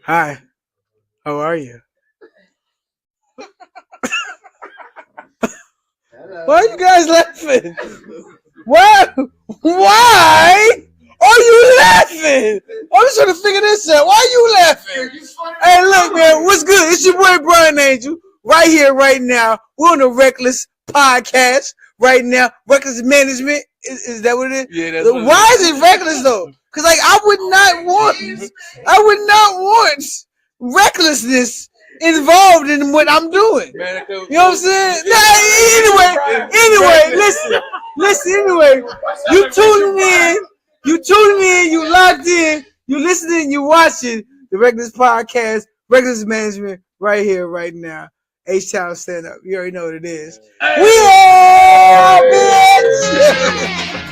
Hi. How are you? Why are you guys laughing? Why? Why are you laughing? I'm just trying to figure this out. Why are you laughing? Hey, look, man. What's good? It's your boy Brian Angel. Right here, right now. We're on the Reckless podcast. Right now. Reckless management. Is that what it is? Yeah, that's what Why is it reckless though? Because like I would not want recklessness involved in what I'm doing. You know what I'm saying? Nah, anyway, listen, anyway. You tuning in, you locked in, you listening, you watching the Reckless podcast, Reckless management, right here, right now. HTX stand up. You already know what it is. We are bitch!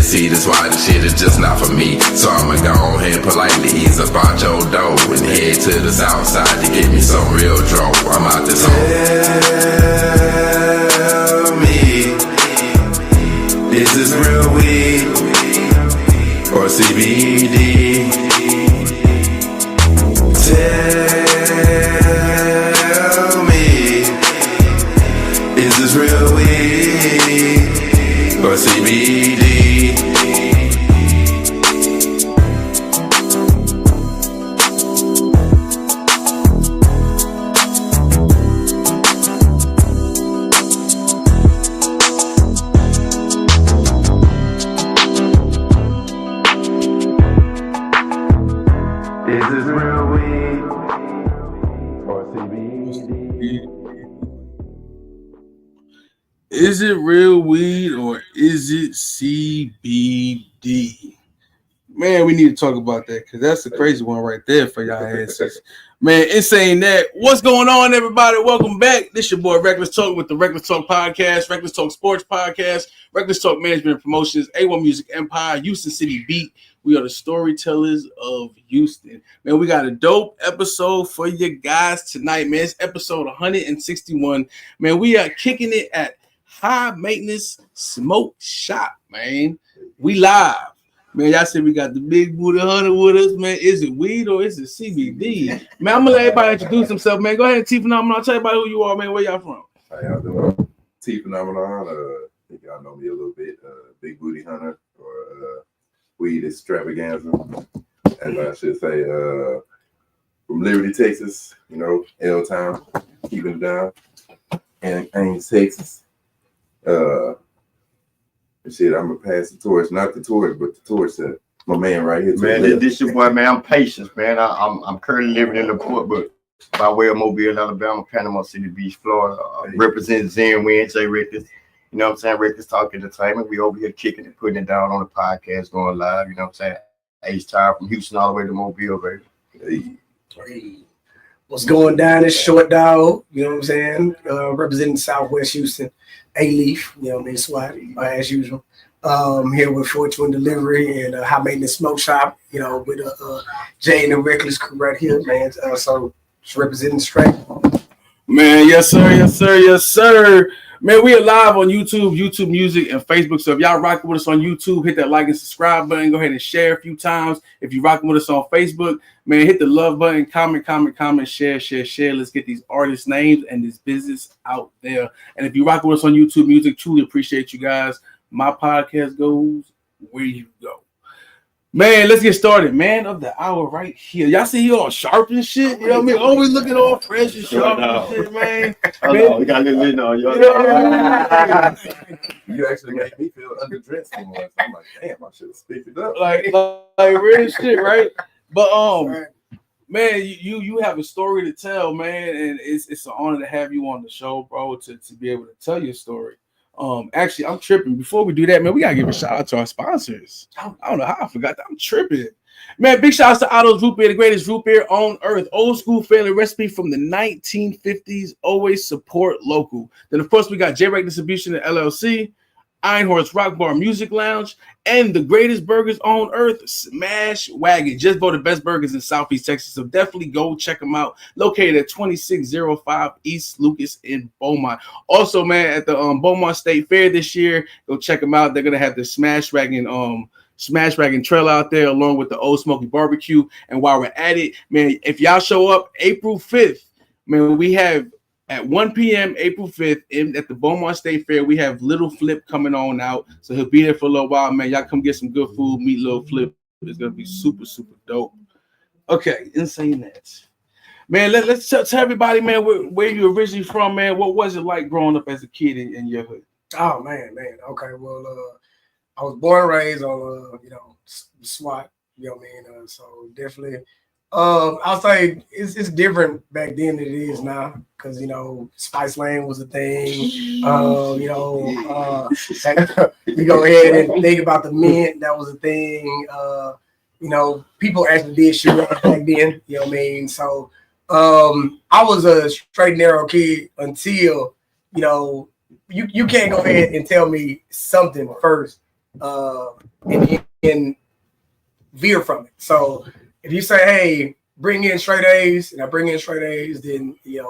See, that's why the shit is just not for me. So I'ma go ahead politely ease up out your dough and head to the south side to get me some real dro. I'm out this hole. Tell me, is this real weed or CBD? Tell me, is this real weed or CBD? Is it real weed or is it CBD? Man, we need to talk about that because that's a crazy one right there for y'all answers. Man, in saying that, what's going on, everybody? Welcome back. This your boy Reckless Talk with the Reckless Talk Podcast, Reckless Talk Sports Podcast, Reckless Talk Management and Promotions, A1 Music Empire, Houston City Beat. We are the storytellers of Houston. Man, we got a dope episode for you guys tonight, man. It's episode 161. Man, we are kicking it at High Maintenance Smoke Shop, man. We live. Man, y'all said we got the big booty hunter with us, man. Is it weed or is it CBD? Man, I'm gonna let everybody introduce themselves, man. Go ahead and Tee Phenomenon. I'll tell everybody who you are, man. Where y'all from? How y'all doing? Tee Phenomenon. I think y'all know me a little bit. Big booty hunter or weed extravaganza, as I should say. From Liberty, Texas. You know, L-Town, keeping it down. And Ames, Texas. Shit, I'm gonna pass the torch, not the torch, but the torch to my man right here. Man, this your boy, man. I'm patient, man. I'm currently living in LaPorte, but by way of Mobile, Alabama, Panama City Beach, Florida. Represent Zen Win, J Reckless. You know what I'm saying? Reckless Talk Entertainment. We over here kicking it, putting it down on the podcast, going live. You know what I'm saying? H-Time from Houston all the way to Mobile, baby. Hey. What's going down? It's Short Dog. You know what I'm saying? Representing Southwest Houston. A-Leaf, you know what I mean, SWAT, as usual. Here with Fortune Delivery and High Maintenance Smoke Shop, you know, with Jay and the Reckless crew right here, man. So just representing straight. Man, yes, sir, yes, sir, yes, sir. Man, we are live on YouTube Music, and Facebook. So if y'all rocking with us on YouTube, hit that like and subscribe button. Go ahead and share a few times. If you're rocking with us on Facebook, man, hit the love button, comment, share. Let's get these artists' names and this business out there. And if you're rocking with us on YouTube Music, truly appreciate you guys. My podcast goes where you go. Man, let's get started. Man of the hour right here. Y'all see you all sharp and shit? You know what I mean? Always looking all fresh and sharp and shit, man. We got a little bit on you. You actually made me feel underdressed so much. I'm like, damn, I should have speaked it up. Like real shit, right? But man, you have a story to tell, man, and it's an honor to have you on the show, bro, to be able to tell your story. Actually, I'm tripping. Before we do that, man, we gotta give a shout out to our sponsors. I don't know how I forgot that. I'm tripping. Man, big shout out to Otto's Root Beer, the greatest root beer on earth. Old school family recipe from the 1950s. Always support local. Then, of course, we got J Rec Distribution and LLC, Iron Horse Rock Bar Music Lounge, and the greatest burgers on earth, Smash Wagon. Just voted best burgers in Southeast Texas, so definitely go check them out. Located at 2605 East Lucas in Beaumont. Also, man, at the Beaumont State Fair this year, go check them out. They're gonna have the Smash Wagon trail out there along with the Old Smoky Barbecue. And while we're at it, man, if y'all show up April 5th, man, we have at 1 p.m. April 5th at the Beaumont State Fair, we have Little Flip coming on out. So he'll be there for a little while, man. Y'all come get some good food, meet Little Flip. It's going to be super, super dope. Okay, in saying that, man, let's tell everybody, man, where you originally from, man. What was it like growing up as a kid in your hood? Oh, man. Okay, well, I was born and raised on, SWAT, you know what I mean? So definitely. I'll say it's different back then than it is now because Spice Lane was a thing. We go ahead and think about the mint, that was a thing. People actually did shoot back then, you know what I mean? So I was a straight narrow kid until you can't go ahead and tell me something first and veer from it. So if you say, hey, bring in straight A's, and I bring in straight A's, then, I'm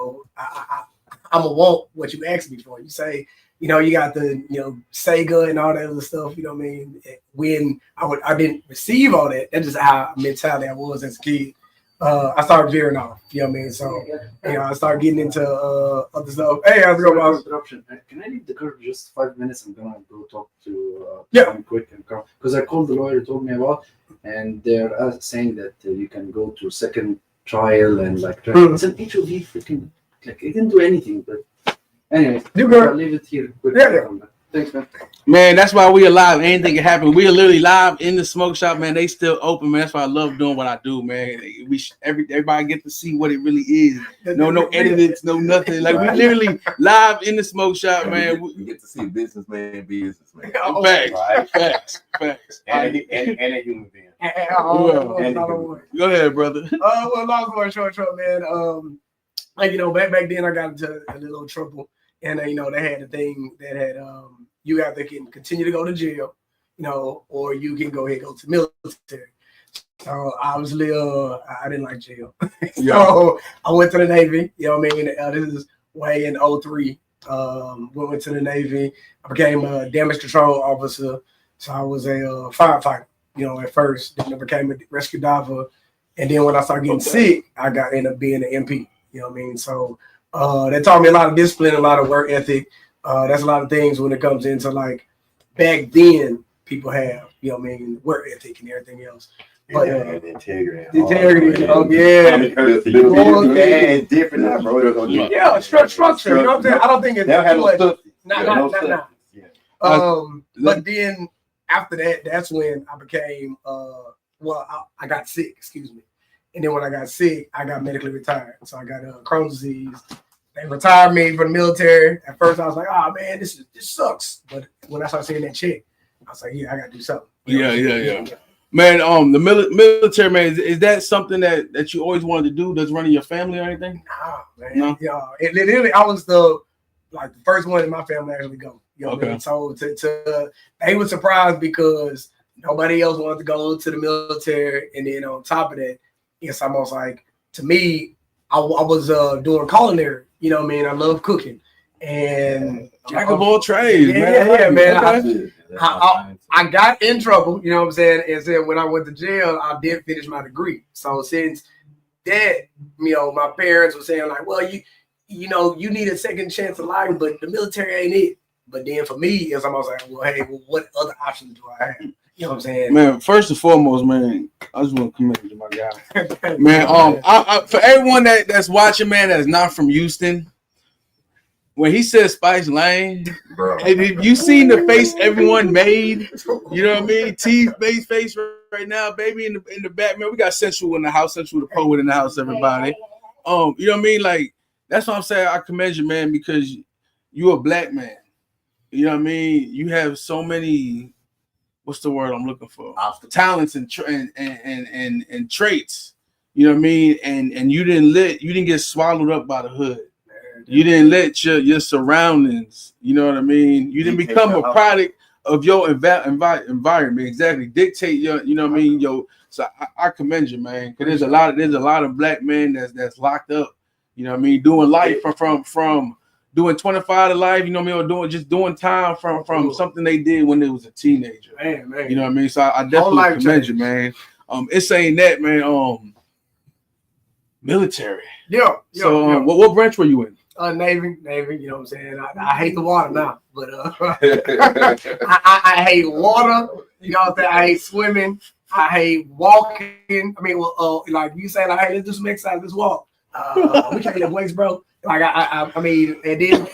going to want what you asked me for. You say, you got the, Sega and all that other stuff, you know what I mean? When I didn't receive all that, that's just how mentality I was as a kid. I started veering off, you know what I mean? So, I started getting into other stuff. Hey, how's it going, boss? Interruption. Can I leave the car just 5 minutes? I'm going to go talk to quick and come. Because I called the lawyer, told me about, and they're saying that you can go to second trial and it's an HOV freaking, it didn't do anything, but anyway, I'll leave it here. Yeah. Thanks, man. Man, that's why we alive. Anything can happen. We are literally live in the smoke shop, man. They still open, man. That's why I love doing what I do, man. Everybody get to see what it really is. No edits, no nothing. Like we literally live in the smoke shop, man. We get to see a businessman be businessman. Facts. And a human being. Go ahead, brother. Well, long story short, man. Like back then I got into a little trouble, and they had a thing that had you either can continue to go to jail, or you can go ahead and go to military. So obviously, I didn't like jail. So I went to the Navy. This is way in 2003. Went to the Navy. I became a damage control officer. So I was a firefighter. At first, then I became a rescue diver, and then when I started getting sick, I ended up being an MP. So that taught me a lot of discipline, a lot of work ethic. That's a lot of things when it comes into like back then people have, work ethic and everything else. But integrity. It's different now, bro. Yeah, structure. I don't think it's too much. But then after that, that's when I became I got sick, excuse me. And then when I got sick, I got medically retired. So I got Crohn's disease. They retired me from the military. At first, I was like, "Oh man, this sucks." But when I started seeing that check, I was like, "Yeah, I got to do something." Yeah. Man, the military, man, is that something that you always wanted to do? Does running your family or anything? Nah, man. No? Yeah, it literally, I was the first one in my family to actually go. What I mean? So they were surprised because nobody else wanted to go to the military, and then on top of that, it's almost like to me, I was doing culinary. I love cooking, and jack of all trades. Man. I got in trouble. You know what I'm saying? And then when I went to jail, I did finish my degree. So since that, my parents were saying like, well, you need a second chance of life, but the military ain't it. But then for me, it's almost like, well, hey, what other options do I have? You know what I'm saying? Man, first and foremost, man, I just want to commend you, my guy. Man, I, for everyone that's watching, man, that's not from Houston, when he said Spice Lane, bro, have you seen the face everyone made? You know what I mean? T's face right now, baby, in the back, man. We got Central in the house, Central the poet in the house, everybody. You know what I mean? Like, that's what I'm saying. I commend you, man, because you're a black man. You know what I mean? You have so many, what's the word I'm looking for? Talents and traits. You know what I mean? And you didn't get swallowed up by the hood. You didn't let your surroundings, you know what I mean? You didn't become a product of your environment. Exactly. Dictate your, you know what I mean? So I commend you, man. Because there's a lot of black men that's locked up, you know what I mean, doing life from doing 25 to life, you know what I mean, or doing time from something they did when they was a teenager. Man. You know what I mean? So I definitely commend you, man. It's saying that, man, military. Yeah. So what branch were you in? Navy, you know what I'm saying? I hate the water now, but I hate water, you know what I'm saying? I hate swimming, I hate walking. I mean, like you saying, hey, let's do some exercise, let's walk. We can't lift weights, bro. Like I mean, and then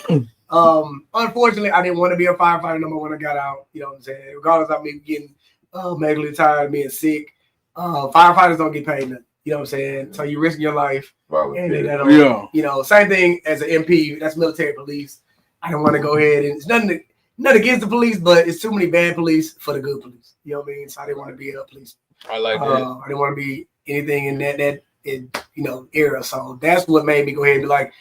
unfortunately I didn't want to be a firefighter no more when I got out, you know what I'm saying? Regardless of me getting medically tired, being sick, firefighters don't get paid nothing. You know what I'm saying? So you risk your life. And same thing as an MP, that's military police. I don't want to go ahead and it's nothing against the police, but it's too many bad police for the good police. You know what I mean? So I didn't want to be a police. I like that. I didn't want to be anything in that era. So that's what made me go ahead and be like,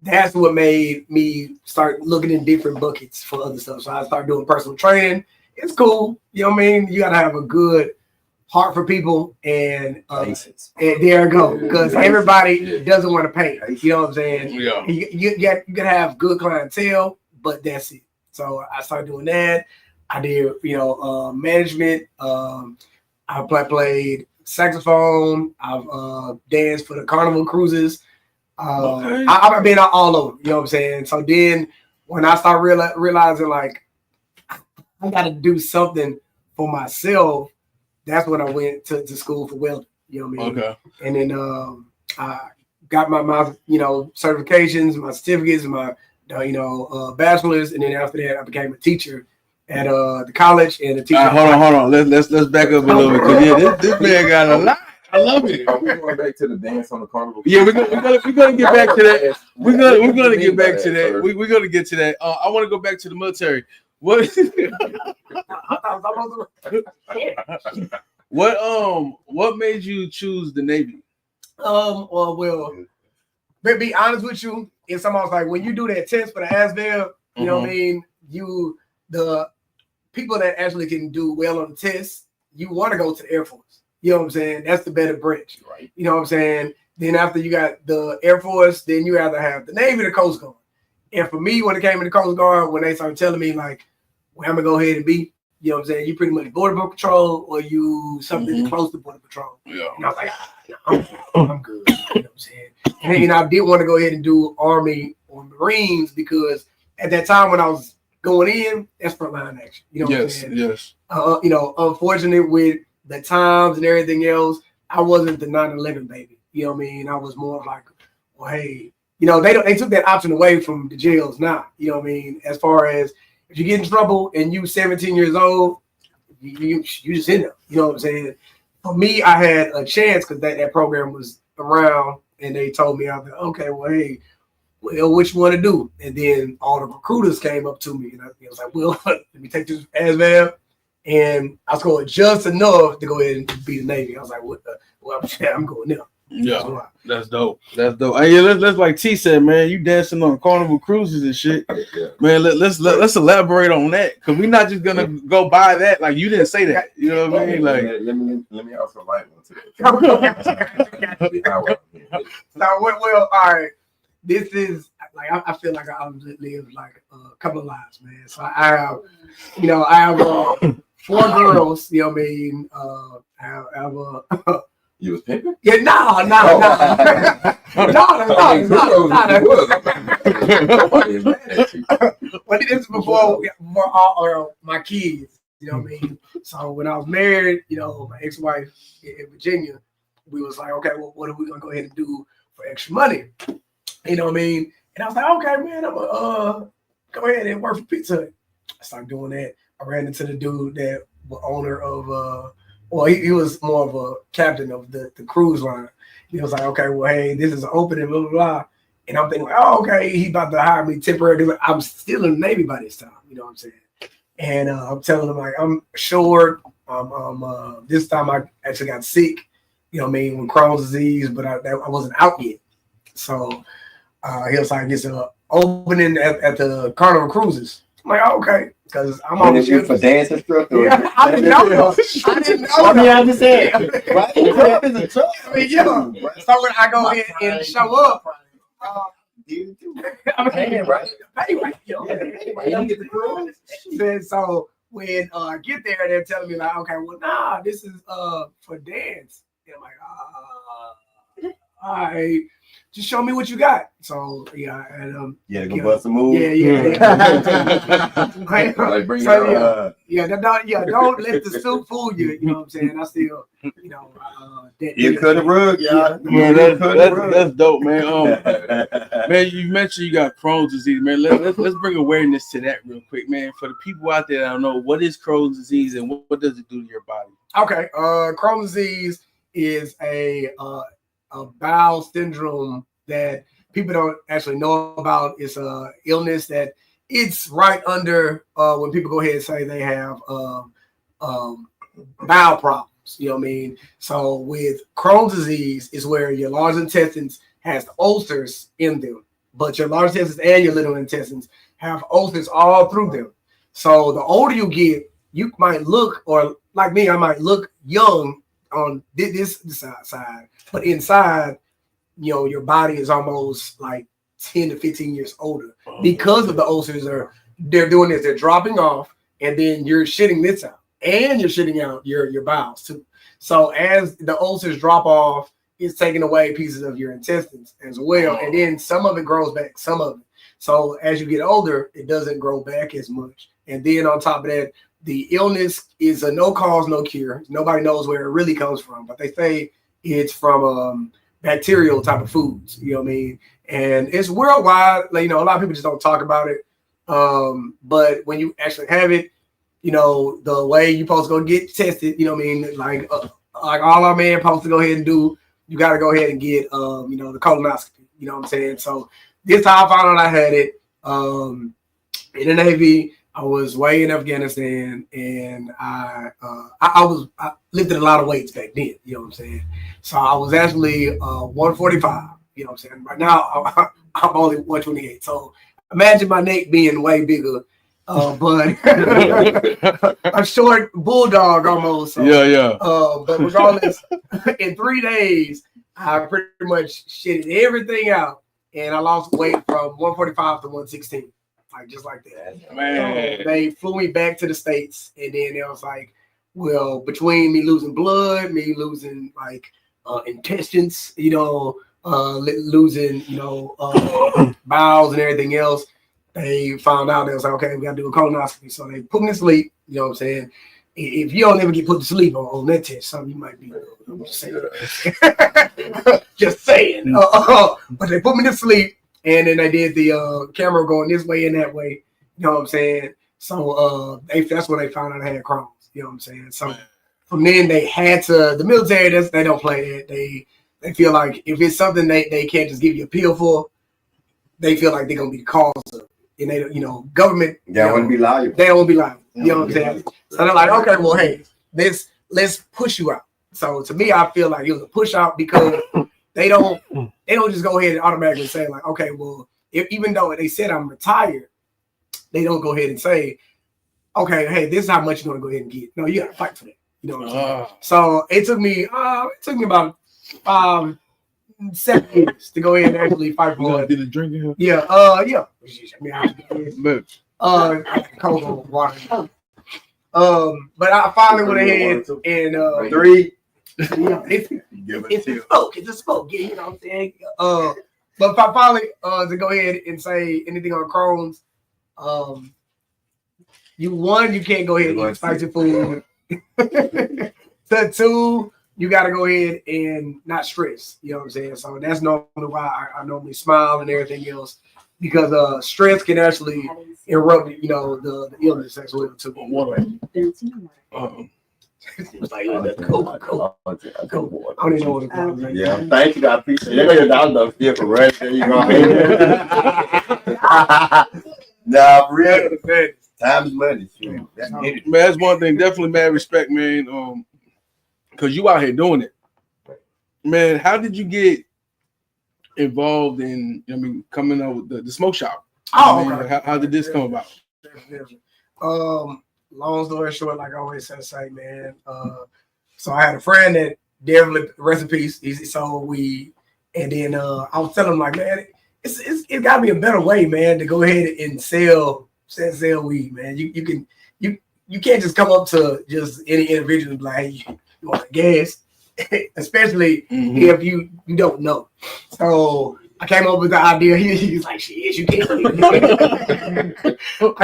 that's what made me start looking in different buckets for other stuff. So I started doing personal training. It's cool. You know what I memean? You got to have a good heart for people and there you go, because everybody doesn't want to pay. You know what I'm saying? Yeah. You gotta have good clientele, but that's it. So I started doing that. I did management. I played saxophone. I've danced for the Carnival cruises. I've been all over. You know what I'm saying? So then when I started realizing like I got to do something for myself, that's when I went to school for welding. You know what I mean? Okay. And then I got my certifications, my certificates, my bachelor's, and then after that, I became a teacher at the college and a teacher. Hold on. Let's back up a little bit, because this man got a lot. I love it. Are we going back to the dance on the carnival? Yeah, we're gonna get back to that. We're gonna get back to that. We're gonna get to that. I want to go back to the military. What made you choose the Navy? Well, but be honest with you, it's almost like when you do that test for the ASVAB, you know what I mean? The people that actually can do well on the test, you want to go to the Air Force. You know what I'm saying? That's the better branch. Right. You know what I'm saying? Then after you got the Air Force, then you either have the Navy or the Coast Guard. And for me, when it came to the Coast Guard, when they started telling me like, well, I'm gonna go ahead and be, you know what I'm saying? You pretty much Border Patrol or you something close to Border Patrol. Yeah. And I was like, I'm good. You know what I'm saying? And I did want to go ahead and do Army or Marines because at that time when I was going in, that's frontline action. You know what I'm saying? Yes. Unfortunately with the times and everything else, I wasn't the 9/11 baby. You know what I mean? I was more like, well, hey, they took that option away from the jails now. You know what I mean? As far as if you get in trouble and you 17 years old, you just in there. You know what I'm saying? For me, I had a chance because that program was around and they told me, I was like, okay, well, hey, what you want to do? And then all the recruiters came up to me and I was like, well, let me take this ASVAB. And I scored just enough to go ahead and be the Navy. I was like, I'm going there. Yeah, that's dope. Hey, let's like T said, man, you dancing on Carnival cruises and shit. Yeah. Man, let's elaborate on that, because we're not just gonna go buy that. Like, you didn't say that. You know what I mean? Like, let me also light one to that. Well, all right. This is like I feel like I've lived like a couple of lives, man. So I have 4 girls. You know what I mean? I have You was pimping? Yeah, no. But this is before all my kids. You know what I mean? So when I was married, my ex-wife in Virginia, we was like, okay, well, what are we gonna go ahead and do for extra money? You know what I mean? And I was like, okay, man, I'm gonna go ahead and work for Pizza Hut. I started doing that. I ran into the dude that was owner of he was more of a captain of the cruise line. He was like, okay, well, hey, this is an opening, blah, blah, blah. And I'm thinking, okay, he about to hire me temporarily. I'm still in the Navy by this time, you know what I'm saying? And I'm telling him, like, I'm short. This time I actually got sick, you know what I mean, with Crohn's disease, but I wasn't out yet. So he was like, it's an opening at the Carnival Cruises. I'm like, okay, because I'm on the ship for dance instructor. Yeah, I didn't know. I mean, I'm just saying, right? I mean, yeah. So when I go in and show up, right? So when I get there, they're telling me like, okay, well, nah, this is for dance. And I'm like, all right, just show me what you got. So yeah, and go bust a move. Don't let the suit fool you. You know what I'm saying? I still, you cut the rug, y'all. Yeah, that's dope, man. Man, you mentioned you got Crohn's disease, man. Let's bring awareness to that real quick, man. For the people out there that don't know, what is Crohn's disease and what does it do to your body? Okay, Crohn's disease is a bowel syndrome that people don't actually know about. It's a illness that it's right under when people go ahead and say they have bowel problems. You know what I mean? So with Crohn's disease is where your large intestines has ulcers in them, but your large intestines and your little intestines have ulcers all through them. So the older you get, you might look, or like me, I might look young on this side, but inside, your body is almost like 10 to 15 years older because of the ulcers. They're doing this, they're dropping off, and then you're shitting this out, and you're shitting out your bowels too. So as the ulcers drop off, it's taking away pieces of your intestines as well, and then some of it grows back, some of it. So as you get older, it doesn't grow back as much. And then on top of that, the illness is a no cause, no cure. Nobody knows where it really comes from, but they say it's from bacterial type of foods. You know what I mean? And it's worldwide. Like, a lot of people just don't talk about it. But when you actually have it, the way you're supposed to go get tested, you know what I mean? Like all our men supposed to go ahead and do, you got to go ahead and get, the colonoscopy. You know what I'm saying? So this how I found out I had it. In the Navy, I was way in Afghanistan, and I lifted a lot of weights back then. You know what I'm saying? So I was actually 145. You know what I'm saying? Right now, I'm only 128. So imagine my neck being way bigger. But a short bulldog almost. So, yeah. But regardless, in 3 days, I pretty much shitted everything out, and I lost weight from 145 to 116, like just like that. Man, so they flew me back to the States, and then it was like, well, between me losing blood, me losing like intestines, losing bowels and everything else. They found out, they was like, okay, we got to do a colonoscopy. So they put me to sleep. You know what I'm saying? If you don't ever get put to sleep on that test, something you might be. I'm just saying. Just saying. But they put me to sleep, and then they did the camera going this way and that way. You know what I'm saying? So that's when they found out I had Crohn's. You know what I'm saying? So from then they had to, the military, they don't play it. They feel like if it's something they can't just give you a pill for, they feel like they're going to be the cause of it. And they, government. They won't be liable. They won't be liable. You know what I'm saying? So they're like, okay, well, hey, let's push you out. So to me, I feel like it was a push out because they don't just go ahead and automatically say like, okay, well, even though they said I'm retired, they don't go ahead and say, okay, hey, this is how much you're gonna go ahead and get. No, you gotta fight for that. You know what I'm saying? So it took me about 7 years to go ahead and actually fight for it. Did the drinking here? Yeah, yeah. Cocoa water. But I finally went ahead and 3. Yeah, it's a smoke. It's a smoke. Yeah, you know what I'm saying? But finally, to go ahead and say anything on Crohn's, you can't go ahead and eat spicy food. So 2, you got to go ahead and not stress. You know what I'm saying? So that's normally why I normally smile and everything else, because stress can actually erupt, the illness as well too. It was like, cool. I don't even know what it's called. Yeah, thank you. I appreciate it. Your dollar still for right there. You go. Nah, for real. Time is money. Man, that's one thing. Definitely mad respect, man. Because you out here doing it. Man, how did you get involved in, coming up with the smoke shop? Okay. How did this come about? Long story short, like I always say, man. So I had a friend that definitely, rest in peace. He sold weed, and then I was telling him like, man, it's got to be a better way, man, to go ahead and sell weed, man. You can't just come up to just any individual and be like, hey, you want gas, especially if you don't know. So I came up with the idea. He's like, shit, you can't. I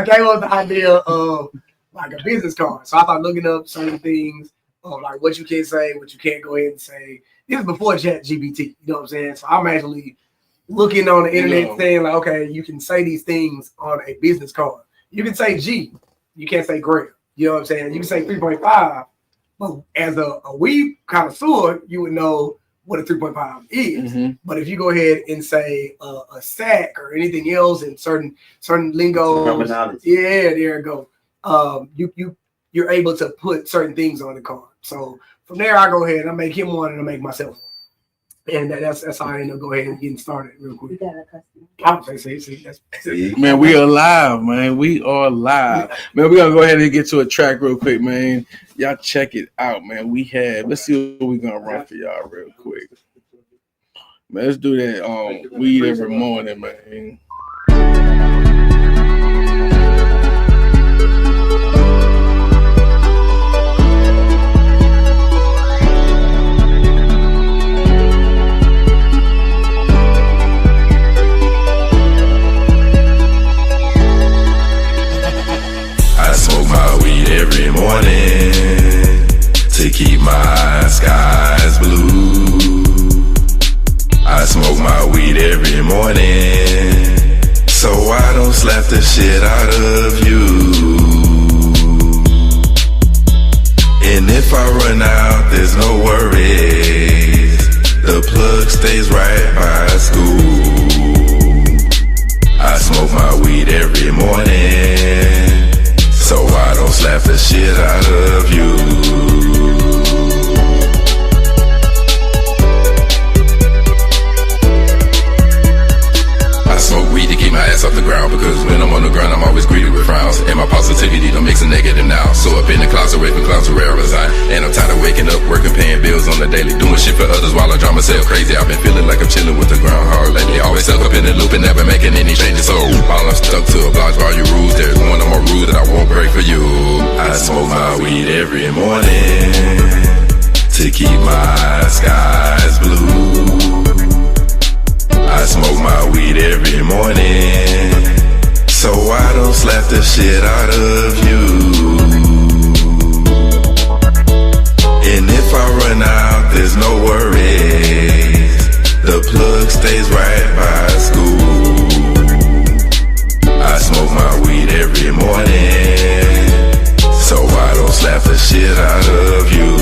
came up with the idea of like a business card. So I started looking up certain things of like what you can say, what you can't go ahead and say. This is before ChatGPT, you know what I'm saying? So I'm actually looking on the internet saying like, okay, you can say these things on a business card. You can say G, you can't say gram. You know what I'm saying? You can say 3.5, but as a weed connoisseur, you would know what a 3.5 is. But if you go ahead and say a sack or anything else in certain lingo, yeah, there you go. You're able to put certain things on the card. So from there, I go ahead and I make him one and I make myself one. And that's how I end up go ahead and getting started real quick. You got a customer. See, man, we are live, man. We are live. Man, we're going to go ahead and get to a track real quick, man. Y'all check it out, man. Let's see what we're going to run for y'all real quick. Man, let's do that weed every morning, man. Every morning to keep my skies blue. slap the shit out of you. And if I run out, there's no worries. The plug stays right by school. I smoke my weed every morning, so I don't slap the shit out of you. I smoke weed to keep my ass off the ground, because when I'm on the ground I'm always greeted with frowns, and my positivity don't mix a negative now. So up in the closet waiting for clouds to rare resign, and I'm tired of waking up, working, paying bills on the daily, doing shit for others while I drive myself crazy. I've been feeling like I'm chilling with the groundhog lately, always stuck up in the loop and never making any changes. So while I'm stuck to oblige by your rules, there's one of my rules that I won't break for you. I smoke my weed every morning to keep my skies blue. I smoke my weed every morning, so I don't slap the shit out of you. And if I run out, there's no worries. The plug stays right by school. I smoke my weed every morning, so I don't slap the shit out of you.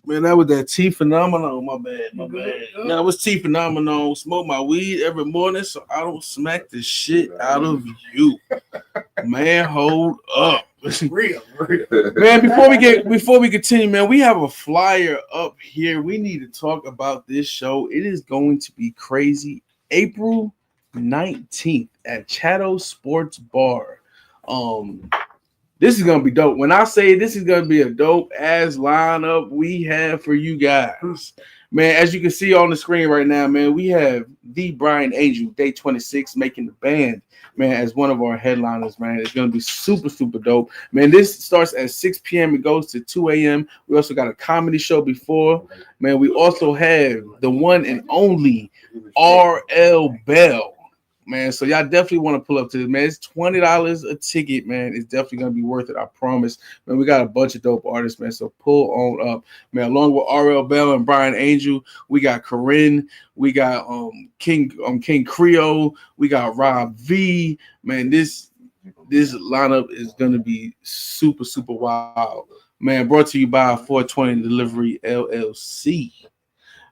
Man, that was that Tee Phenomenon. My bad. That was Tee Phenomenon. Smoke my weed every morning, so I don't smack the shit out of you. Man, hold up. Real. Man, before we continue, man, we have a flyer up here. We need to talk about this show. It is going to be crazy. April 19th at Chato Sports Bar. This is gonna be dope. When I say this is gonna be a dope ass lineup we have for you guys, man. As you can see on the screen right now, man, we have the Brian Angel, Day 26, making the band, man, as one of our headliners, man. It's gonna be super, super dope, man. This starts at 6 p.m. It goes to 2 a.m. We also got a comedy show before, man. We also have the one and only RL Bell. Man, so y'all definitely want to pull up to this, man. It's $20 a ticket, man. It's definitely gonna be worth it, I promise. Man, we got a bunch of dope artists, man. So pull on up, man. Along with RL Bell and Brian Angel, we got Corinne, we got King Creole, we got Rob V. Man, this lineup is gonna be super, super wild, man. Brought to you by 420 Delivery LLC.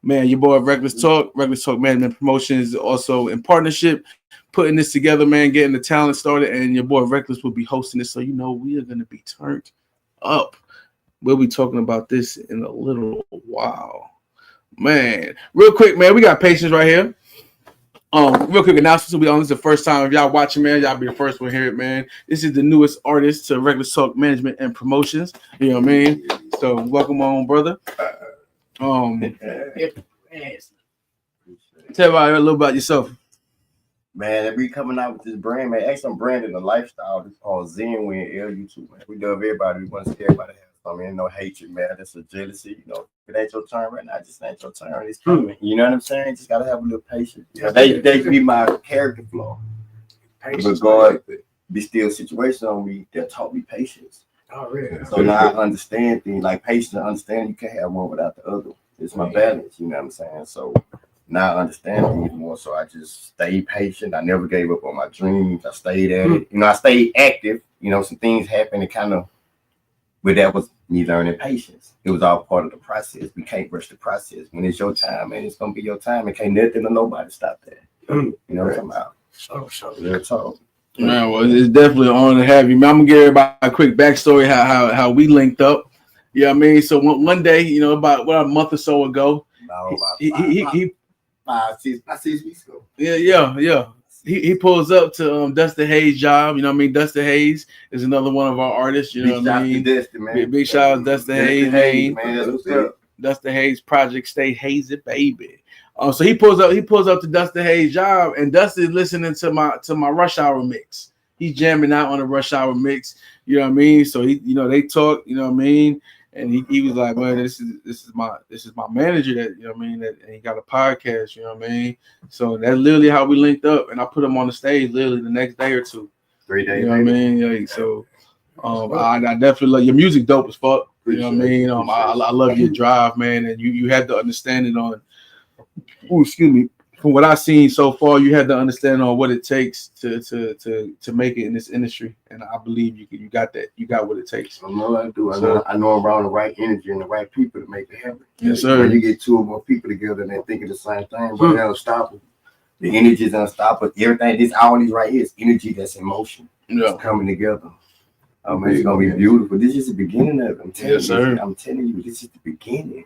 Man, your boy Reckless Talk Management Promotions is also in partnership, putting this together, man, getting the talent started, and your boy Reckless will be hosting this, so you know we are going to be turned up. We'll be talking about this in a little while. Man, real quick, man, we got Patience right here. Real quick announcements will be on. This is the first time if y'all watching, man. Y'all be the first one to hear it, man. This is the newest artist to Reckless Talk Management and Promotions. You know what I mean? So welcome on, brother. Tell everybody a little about yourself. Man, we coming out with this brand, man. Actually, I'm branding a lifestyle. It's called Zen Win LU2, man. We love everybody. We want to see everybody have something. No hatred, man. That's a jealousy. You know, if it ain't your turn right now, just ain't your turn. It's coming. You know what I'm saying? Just gotta have a little patience. Yeah, they be my character flaw. But God, be still situation on me that taught me patience. Oh, really? So now I understand things like patience. Understand you can't have one without the other. It's my balance. You know what I'm saying? So now I understand things more. So I just stayed patient. I never gave up on my dreams. I stayed at it. You know, I stayed active. You know, some things happened and kind of, but that was me learning patience. It was all part of the process. We can't rush the process. When it's your time, man, it's gonna be your time. And can't nothing or nobody stop that. You know what I'm talking about? So real talk. Man, well, it's definitely an honor to have you, man. I'm gonna give everybody a quick backstory how we linked up. You know what I mean? So one day, you know, about a month or so ago, he 6 weeks ago. Yeah. He pulls up to Dustin Hayes' job. You know what I mean? Dustin Hayes is another one of our artists. You know what I mean? Big shout out to Dustin Hayes, man. Dustin Hayes Project Stay Hazy, baby. So he pulls up to Dustin Hayes' job, and Dustin is listening to my Rush Hour mix. He's jamming out on the Rush Hour mix. You know what I mean? So they talk. You know what I mean? And he was like, man, this is my manager that, you know what I mean, that, and he got a podcast, you know what I mean. So that's literally how we linked up, and I put him on the stage literally the next day or two. 3 days. You know what I mean? Like, so I definitely love your music, dope as fuck. You know what I mean? I love your drive, man, and you had the understanding on. Oh, excuse me. From what I've seen so far, you had the understanding on what it takes to make it in this industry, and I believe you got that. You got what it takes. I know I do. I know I'm around the right energy and the right people to make it happen. Yes, sir. When you get 2 or more people together and they're thinking the same thing, but they're unstoppable. The energy is unstoppable. Everything, all these right here is energy that's in motion. Yeah. It's coming together. It's gonna be beautiful. This is the beginning of it. I'm telling you. Sir. I'm telling you, this is the beginning.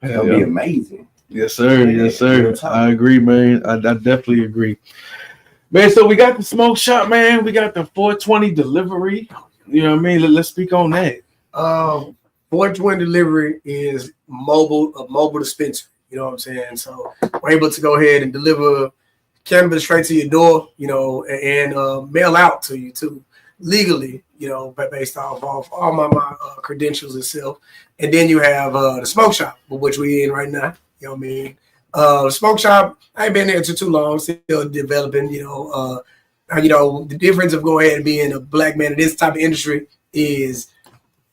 It's gonna be amazing. Yes, sir. Yes, sir. I agree, man. I definitely agree. Man, so we got the smoke shop, man. We got the 420 delivery. You know what I mean? Let's speak on that. 420 delivery is a mobile dispensary. You know what I'm saying? So we're able to go ahead and deliver cannabis straight to your door, you know, and mail out to you too, legally, you know, based off all my credentials itself. And then you have the smoke shop, which we in right now. You know what I mean? The smoke shop, I ain't been there too long, still developing, you know. The difference of going ahead and being a black man in this type of industry is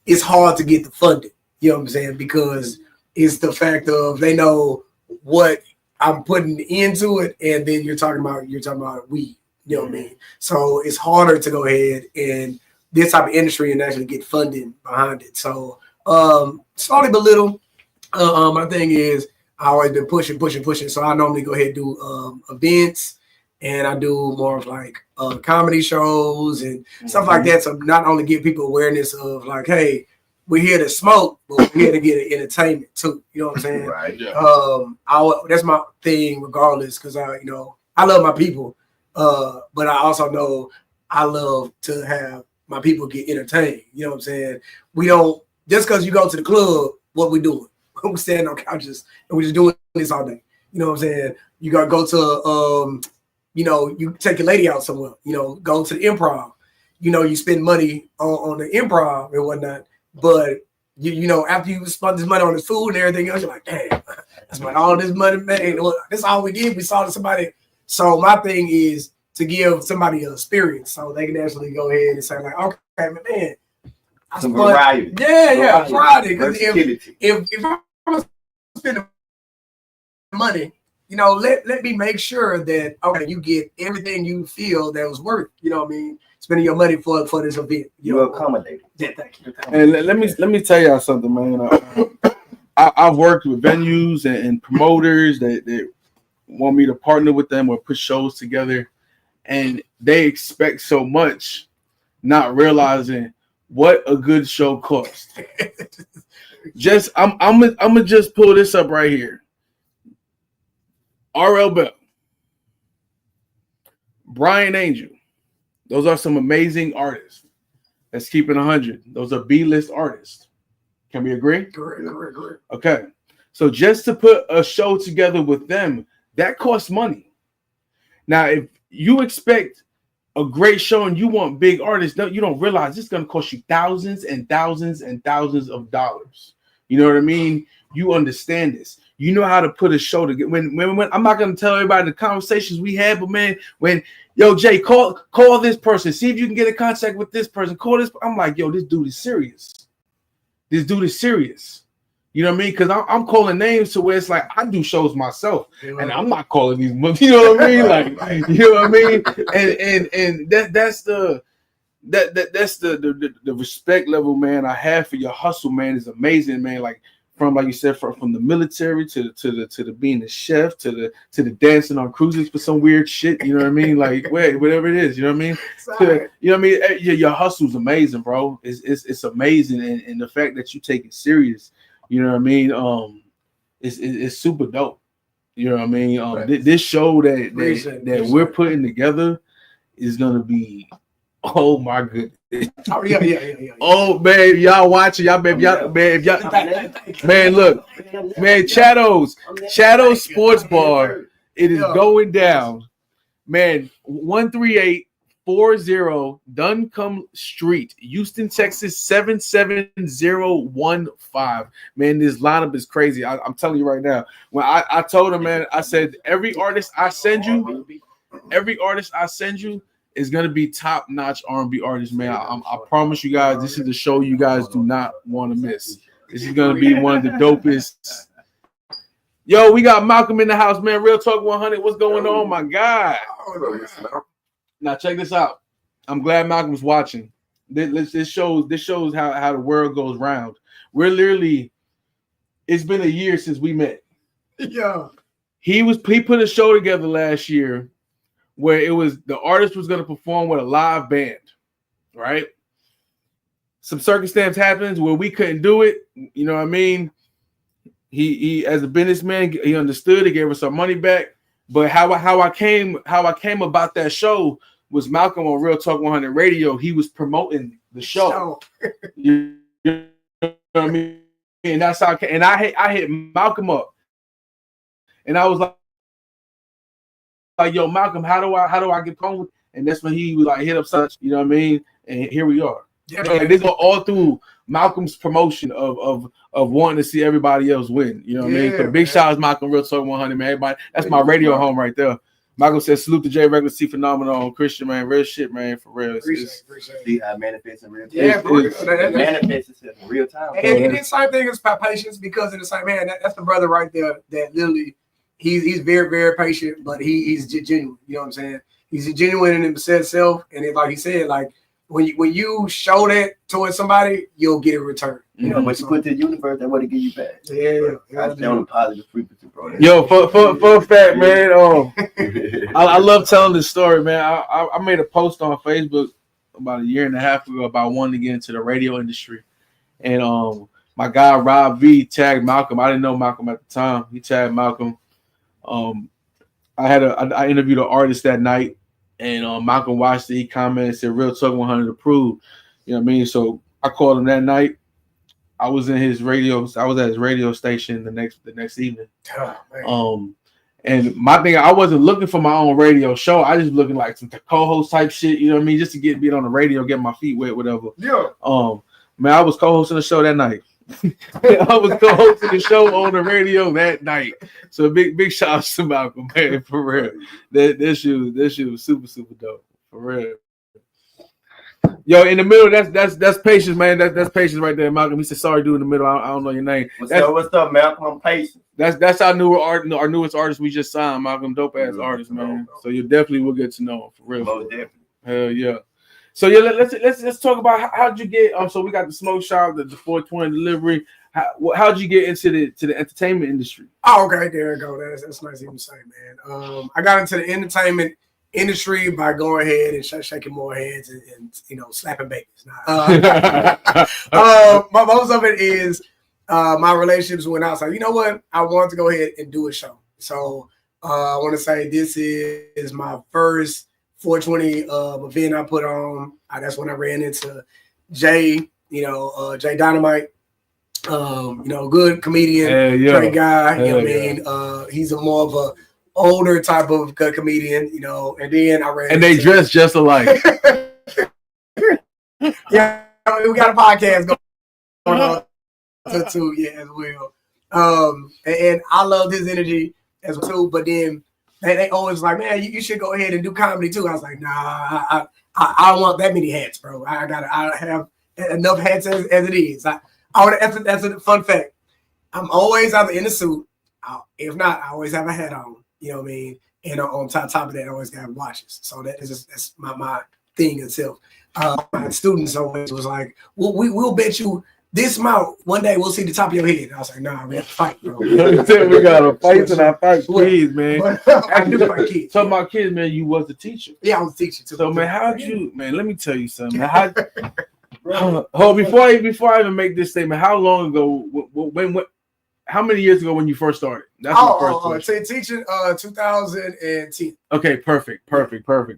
it's hard to get the funding. You know what I'm saying? Because it's the fact of they know what I'm putting into it, and then you're talking about weed. You know what I mean? So it's harder to go ahead and this type of industry and actually get funding behind it. So slowly but little, my thing is I always been pushing. So I normally go ahead and do events, and I do more of like comedy shows and stuff like that. So not only give people awareness of like, hey, we're here to smoke, but we're here to get entertainment too. You know what I'm saying? Right. Yeah. That's my thing, regardless, because I love my people, but I also know I love to have my people get entertained. You know what I'm saying? We don't just because you go to the club, what we doing? We stand on couches and we're just doing this all day. You know what I'm saying? You gotta go to you take your lady out somewhere, you know, go to the improv. You know, you spend money on the improv and whatnot, but you know, after you spend this money on the food and everything else, you're like, damn, that's what all this money made. Well, that's all we did. We saw somebody. So my thing is to give somebody an experience so they can actually go ahead and say, like, okay, man, some variety. Yeah, variety. Because if I'm spending money, you know, let me make sure that okay, you get everything you feel that was worth. You know what I mean? Spending your money for this event. You accommodate. Yeah, thank you. And let me tell y'all something, man. I've worked with venues and promoters that want me to partner with them or put shows together, and they expect so much, not realizing what a good show costs. I'm gonna just pull this up right here. RL Bell, Brian Angel, those are some amazing artists. Let's keep it 100. Those are B-list artists. Can we agree? Correct. Okay. So just to put a show together with them, that costs money. Now, if you expect a great show and you want big artists, you don't realize it's going to cost you thousands and thousands and thousands of dollars. You know what I mean? You understand this. You know how to put a show together. When I'm not going to tell everybody the conversations we had, but man, when Jay, call this person, see if you can get in contact with this person. Call this. I'm like, this dude is serious. This dude is serious. You know what I mean? Because I'm calling names to where it's like I do shows myself, and I'm not calling these. You know what I mean? Like, you know what I mean? And that's the respect level, man. I have for your hustle, man, is amazing, man. Like you said, from the military to the being the chef to the dancing on cruises for some weird shit. You know what I mean? Like whatever it is. You know what I mean? You know what I mean? Your hustle's amazing, bro. It's amazing, and the fact that you take it serious. You know what I mean? It's super dope. You know what I mean? This show that we're putting together is gonna be, oh my goodness. Oh yeah. Oh man, y'all watching, y'all man, man, look, man, Chato Sports Bar. It is going down, man. 138 40 Duncombe Street, Houston, Texas 77015. Man, this lineup is crazy. I'm telling you right now. When I told him, man, I said every artist I send you is gonna be top-notch R&B artists, man. I promise you guys, this is the show you guys do not want to miss. This is gonna be one of the dopest. Yo, we got Malcolm in the house, man. Real Talk 100. What's going on, my guy? Now check this out. I'm glad Malcolm's watching. This shows how the world goes round. We're literally. It's been a year since we met. Yeah. He put a show together last year where it was the artist was going to perform with a live band, right? Some circumstance happens where we couldn't do it. You know what I mean? He as a businessman, he understood. He gave us our money back. But how I came about that show was Malcolm on Real Talk 100 Radio. He was promoting the show. You know what I mean? And that's how I hit Malcolm up, and I was like, yo, Malcolm, how do I get home? And that's when he was like, hit up such, you know what I mean? And here we are. Yeah, and this was all through Malcolm's promotion of wanting to see everybody else win. You know what I mean? So big shout out to Malcolm, Real Talk 100, man. Everybody, that's my radio home right there. Malcolm says, salute to Boi RECKLESS Tee Phenomenon, Christian, man. Real shit, man, for real. Appreciate See how it manifests in real time. Yeah, for real. It manifests in real time. And the same thing is about patience, because in the same man, that's the brother right there that literally he's very, very patient, but he's genuine. You know what I'm saying? He's genuine in himself, and it, like he said, like when you show that towards somebody, you'll get a return. You know, what you put to the universe, that's what it give you back. Yeah. I stay on a positive frequency, bro. Yo, for fact, man. I love telling this story, man. I made a post on Facebook about a year and a half ago about wanting to get into the radio industry, and my guy Rob V tagged Malcolm. I didn't know Malcolm at the time. He tagged Malcolm. I interviewed an artist that night, and Malcolm watched it. He commented and said, "Real Talk 100 approved." You know what I mean? So I called him that night. I was at his radio station the next evening. Oh, and my thing, I wasn't looking for my own radio show. I just looking like some co-host type shit, you know what I mean? Just to get on the radio, get my feet wet, whatever. Yeah. Man, I was co-hosting the show that night. I was co-hosting the show on the radio that night. So big shout out to Malcolm, man, for real. This shit was super, super dope. For real. Yo, in the middle, that's patience, man. That's patience right there, Malcolm. He said, "Sorry, dude, in the middle. I don't know your name." What's up, Malcolm? I'm patient. That's our newest artist we just signed, Malcolm. Dope ass artist, man. So you definitely will get to know him for real. Most definitely. Hell yeah. So yeah, let's talk about how'd you get. So we got the smoke shop, the 420 delivery. How'd you get into the entertainment industry? Oh, okay, there you go. That's nice of you to say, man. I got into the entertainment industry by going ahead and shaking more heads and slapping babies. Most of it is my relationships went outside. You know what? I wanted to go ahead and do a show. So I want to say this is my first 420 event I put on. That's when I ran into Jay, Jay Dynamite. Good comedian, great guy. You know what I mean? He's a more of a older type of comedian, and then I ran. And they dress just alike. Yeah, we got a podcast going on too, yeah, as well. And I love his energy as well too. But then they always like, man, you should go ahead and do comedy too. I was like, nah, I don't want that many hats, bro. I have enough hats as it is. That's a fun fact. I'm always either in a suit. If not, I always have a hat on. You know what I mean? And on top of that, I always got watches. So that's my thing itself. My students always was like, we'll bet you this amount. One day we'll see the top of your head. I was like, nah, we have to fight, bro. We got to fight and I fight kids, man. I do fight kids. Talking about kids, man, you was the teacher. Yeah, I was a teacher too. So, man, how'd you, man, let me tell you something. Before I even make this statement, how long ago, how many years ago when you first started? That's my first question. Teaching 2010. Okay, perfect.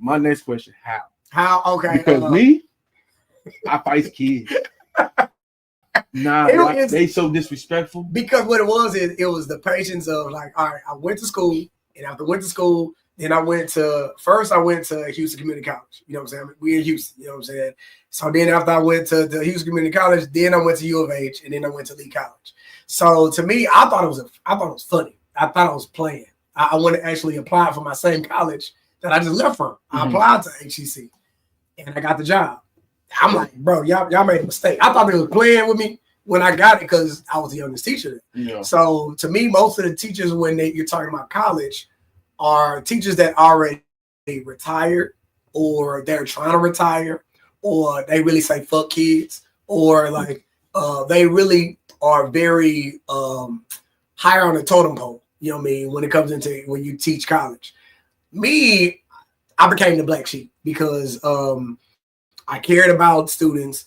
My next question, how? How? Okay. Because me, I fight kids. They so disrespectful. Because what it was the patience of like, all right, I went to school, and after I went to school, Then I went to Houston Community College. You know what I'm saying? We in Houston. You know what I'm saying? So then after I went to the Houston Community College, then I went to U of H, and then I went to Lee College. So to me, I thought it was funny. I thought I was playing. I wanted to actually apply for my same college that I just left from. I applied to HTC, and I got the job. I'm like, bro, y'all made a mistake. I thought they was playing with me when I got it because I was the youngest teacher. Yeah. So to me, most of the teachers when you're talking about college are teachers that already retired, or they're trying to retire, or they really say fuck kids, or like they really are very higher on the totem pole. You know what I mean? When it comes into when you teach college. Me, I became the black sheep because I cared about students.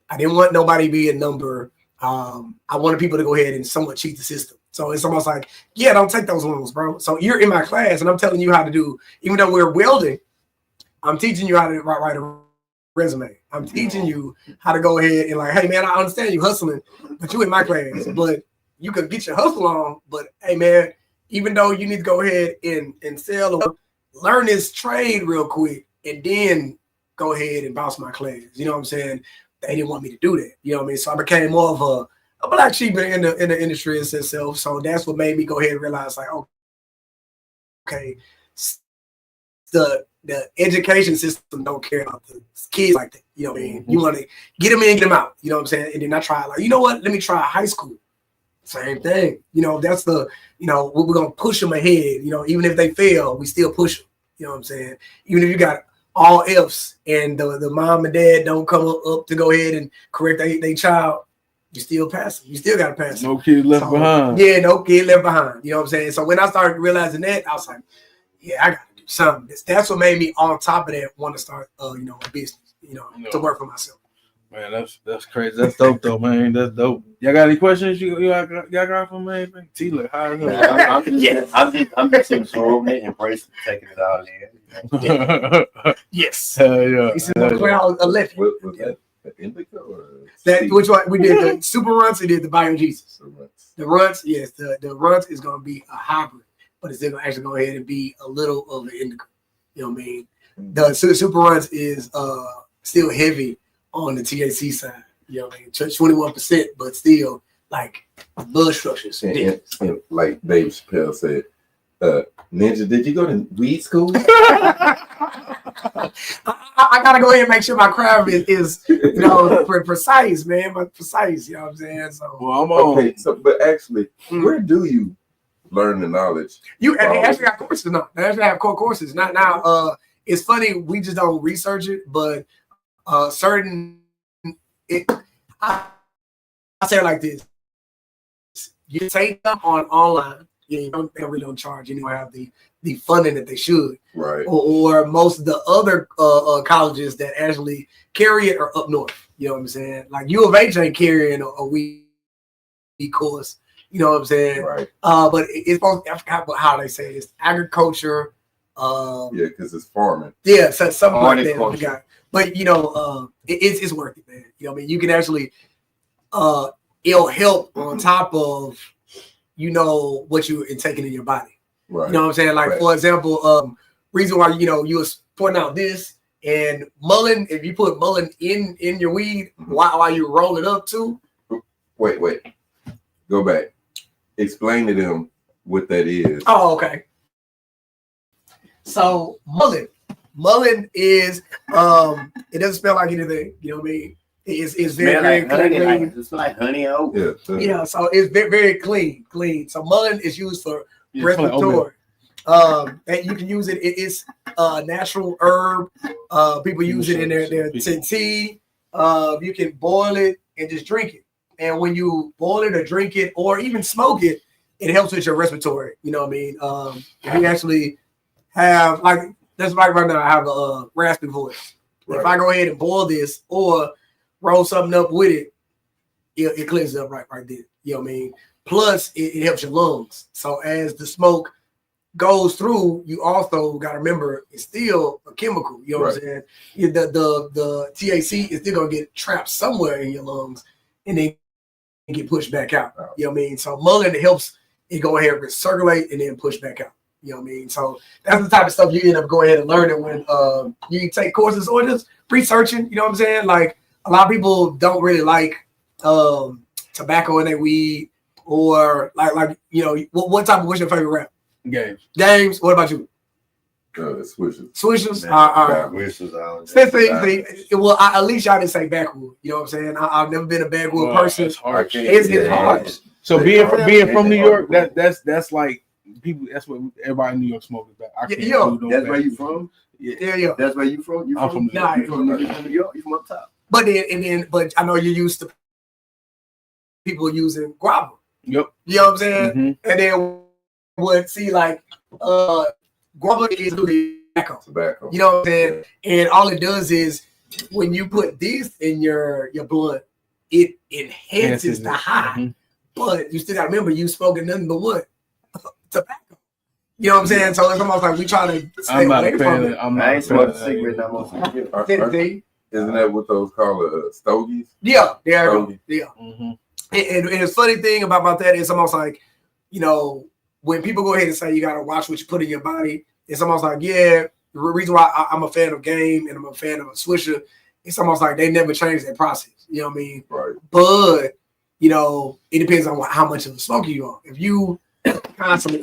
I didn't want nobody to be a number. I wanted people to go ahead and somewhat cheat the system. So it's almost like, yeah, don't take those loans, bro. So you're in my class and I'm telling you how to do, even though we're welding, I'm teaching you how to write a resume. I'm teaching you how to go ahead and like, hey man, I understand you hustling, but you in my class. But you could get your hustle on, but hey man, even though you need to go ahead and sell or learn this trade real quick and then go ahead and bounce my class. You know what I'm saying? They didn't want me to do that. You know what I mean? So I became more of a black sheep in the industry itself. So that's what made me go ahead and realize like, okay, the education system don't care about the kids like that. You know what I mean? You want to get them in and get them out. You know what I'm saying? And then I try like, you know what? Let me try high school. Same thing. You know, that's the, you know, we're going to push them ahead. You know, even if they fail, we still push them. You know what I'm saying? Even if you got all F's and the mom and dad don't come up to go ahead and correct their child, you still pass them. You still got to pass them. No kid left behind. Yeah, no kid left behind. You know what I'm saying? So when I started realizing that, I was like, yeah, I got to do something. That's what made me on top of that want to start, you know, a business, you know, to work for myself. Man, that's crazy. That's dope though, man. That's dope. Y'all got any questions y'all got for me? T look high as hell. I'm just absorbing it, embracing, taking it all in. Yes. Hell yeah. He said, a left. Was that the indica or Which one we did the super runs and did the Bio Jesus. The runs, yes, the runs is gonna be a hybrid, but it's gonna actually go ahead and be a little of the indica. You know what I mean? The super runs is still heavy on the THC side, you know what I mean? 21%, but still like blood structures. And like Dave Chappelle said, Ninja, did you go to weed school? I gotta go ahead and make sure my craft is you know, precise, man, but precise, you know what I'm saying? So well, I'm on. Okay, so but actually, where do you learn the knowledge? They actually got courses now. They actually have core courses. Not now. It's funny, we just don't research it, but I say it like this: you take them online, they really don't charge. You don't have the funding that they should, right? Or most of the other colleges that actually carry it are up north. You know what I'm saying? Like U of H ain't carrying a weed course. You know what I'm saying? Right. But it's both. I forgot how they say it. It's agriculture. Yeah, because it's farming. Yeah, so something like that. But you know, it's worth it, man. You know what I mean? You can actually it'll help on top of you know what you're taking in your body. Right. You know what I'm saying? Like for example, reason why you know you was pointing out this and mullein, if you put mullein in your weed while you roll it up too. Wait. Go back. Explain to them what that is. Oh, okay. So mullein is it doesn't smell like anything, you know what I mean? It's very clean. It's like honey oak. Yeah. You know, so it's very clean. So mullein is used for respiratory. And you can use it. It's a natural herb. People use it in their tea. You can boil it and just drink it. And when you boil it or drink it or even smoke it, it helps with your respiratory. You know what I mean? If you actually have like that's like right now I have a raspy voice. Right. If I go ahead and boil this or roll something up with it, it cleans it up right there. You know what I mean? Plus it helps your lungs. So as the smoke goes through, you also got to remember it's still a chemical. You know what I'm saying? The THC is still gonna get trapped somewhere in your lungs and then get pushed back out. You know what I mean? So mullein helps it go ahead and recirculate and then push back out. You know what I mean? So that's the type of stuff you end up going ahead and learning when you take courses or just researching. You know what I'm saying? Like a lot of people don't really like tobacco in their weed, or like you know, what type of what's your favorite rap? Games. What about you? Swishers. Swishers. Well, at least y'all didn't say backwood. You know what I'm saying? I've never been a backwood person. It's hard. It's hard. So being from New York, that's like people. That's what everybody in New York smokes back. That's where you from? Yeah. That's where you from? I'm from New York. You from New York? You from up top? But I know you're used to people using guava. Yep. You know what I'm saying? Mm-hmm. And then would see like guava is tobacco. You know what I'm saying? Yeah. And all it does is when you put these in your blood, it enhances the high. Mm-hmm. But you still gotta remember you smoking nothing but what? Tobacco. You know what I'm saying? So it's almost like we try to stay away from it. I ain't smoking cigarette no more. Isn't that what those call stogies? Yeah. Mm-hmm. And the funny thing about that is almost like, you know, when people go ahead and say you gotta watch what you put in your body, it's almost like, the reason why I'm a fan of game and I'm a fan of a Swisher, it's almost like they never change their process. You know what I mean? Right. But you know, it depends on how much of a smoker you are. If you constantly,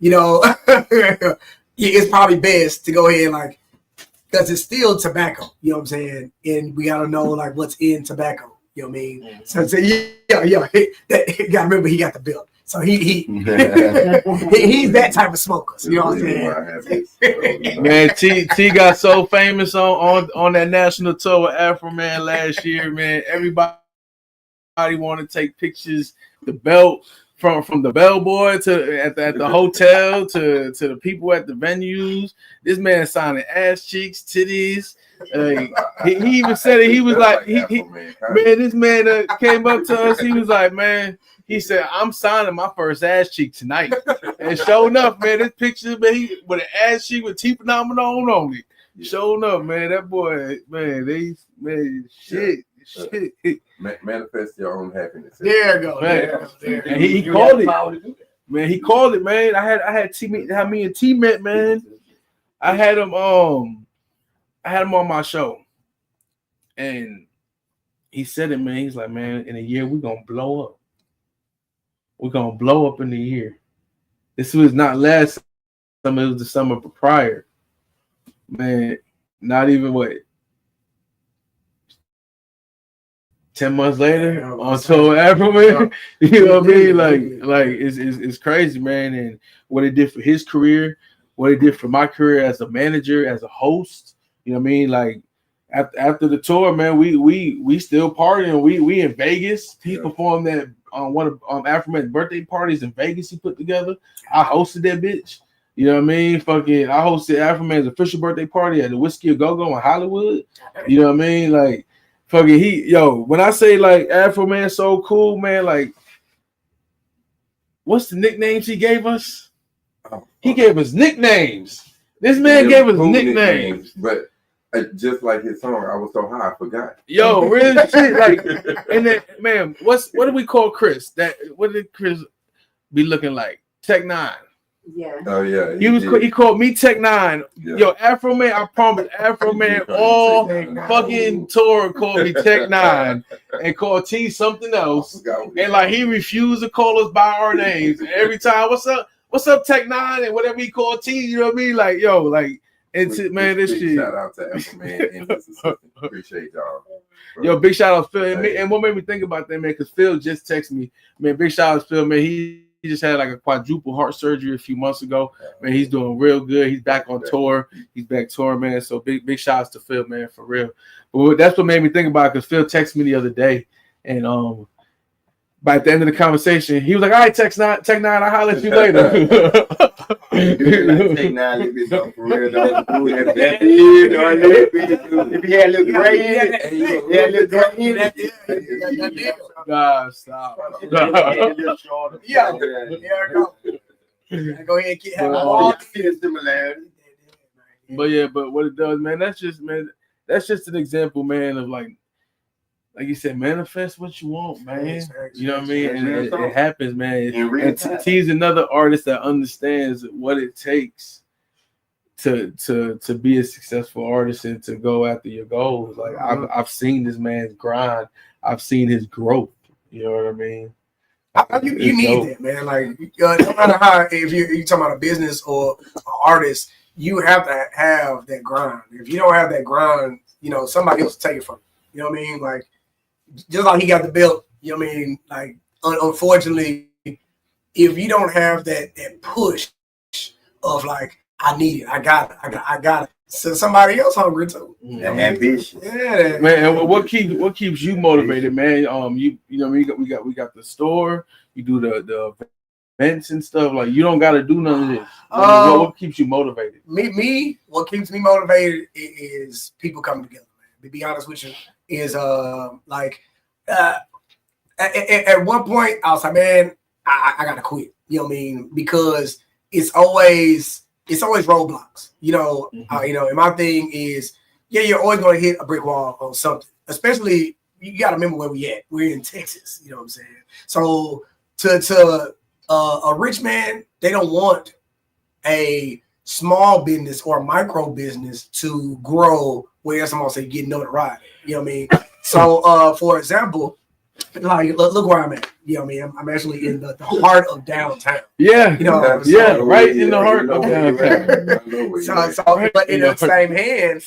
you know, it's probably best to go ahead and because it's still tobacco. You know what I'm saying? And we gotta know like what's in tobacco. You know what I mean? Mm-hmm. So you gotta remember he got the bill. So he's that type of smoker. You know what I'm saying? Man, T got so famous on that national tour with Afro Man last year, man. Everybody want to take pictures. The belt from the bellboy to at the hotel to the people at the venues. This man signing ass cheeks, titties. He even said it. He was like, man, this man came up to us. He was like, man, he said, I'm signing my first ass cheek tonight. And sure enough, man, this picture, man, with an ass cheek with Tee Phenomenon on it. Sure enough, man, that boy, man, shit. Manifest your own happiness. There you go. There. And he called it. Man, he called it, man. I had me and T met, man. I had him on my show. And he said it, man. He's like, man, in a year we're gonna blow up. We're gonna blow up in a year. This was not last summer, it was the summer prior. Man, not even 10 months later on tour Afro Man. You know what I mean? Like it's crazy, man. And what it did for his career, what it did for my career as a manager, as a host. You know what I mean? Like after the tour, man, we still partying. We in Vegas. He performed that on one of Afro Man's birthday parties in Vegas he put together. I hosted that bitch. You know what I mean? I hosted Afro Man's official birthday party at the Whiskey A Go Go in Hollywood. You know what I mean? Like when I say like Afro Man so cool, man, like what's the nicknames he gave us? He gave us nicknames. This man gave us nicknames. But just like his song, I was so high, I forgot. Yo, real shit. Like, and then, man, what do we call Chris? What did Chris be looking like? Tech 9. Yeah. Oh yeah. He called me Tech 9. Yeah. Yo, Afro Man, I promise, Afro Man all fucking tour called me Tech 9 and called T something else. And like he refused to call us by our names. And every time, what's up, Tech 9? And whatever he called T, you know what I mean? Like, yo, like this shit. Shout out to Afro Man and his assistant. Appreciate y'all. Yo, big shout out to Phil. And what made me think about that, man, because Phil just texted me. Man, big shout out to Phil, man. He just had like a quadruple heart surgery a few months ago. Man, he's doing real good. He's back on tour. He's back touring, man. So big shout outs to Phil, man, for real. But that's what made me think about it, because Phil texted me the other day. And by the end of the conversation, he was like, all right, Tech 9, I'll holler at you later. Tech 9, for real, though. If he had a little gray in it, God, stop. Go ahead and have all the similarities. But what it does, man, that's just an example, man, of like like you said, manifest what you want, man. You know what I mean? mean? And it happens, man. And T's another artist that understands what it takes to be a successful artist and to go after your goals. Like I've seen this man's grind. I've seen his growth. You know what I mean? You need that, man. Like no matter how, if you're talking about a business or an artist, you have to have that grind. If you don't have that grind, you know, somebody else will take it from you. You know what I mean? Like just like he got the belt, you know what I mean? Like unfortunately, if you don't have that push of like, I need it, I got it. So somebody else hungry too. Ambition. Yeah, man. And what keeps you motivated, man? You know we got the store. You do the events and stuff. Like you don't got to do none of this. What keeps you motivated? Me. What keeps me motivated is people coming together, man. To be honest with you, is at one point I was like, man, I gotta quit. You know what I mean? Because it's always roadblocks. You know, and my thing is, you're always gonna hit a brick wall on something. Especially, you gotta remember where we at. We're in Texas. You know what I'm saying? So to a rich man, they don't want a small business or a micro business to grow where someone say get notoriety. You know what I mean? So for example, like look where I'm at. You know what I mean? I'm actually in the heart of downtown. Yeah, you know, right in the heart of downtown. So, but in the same hand,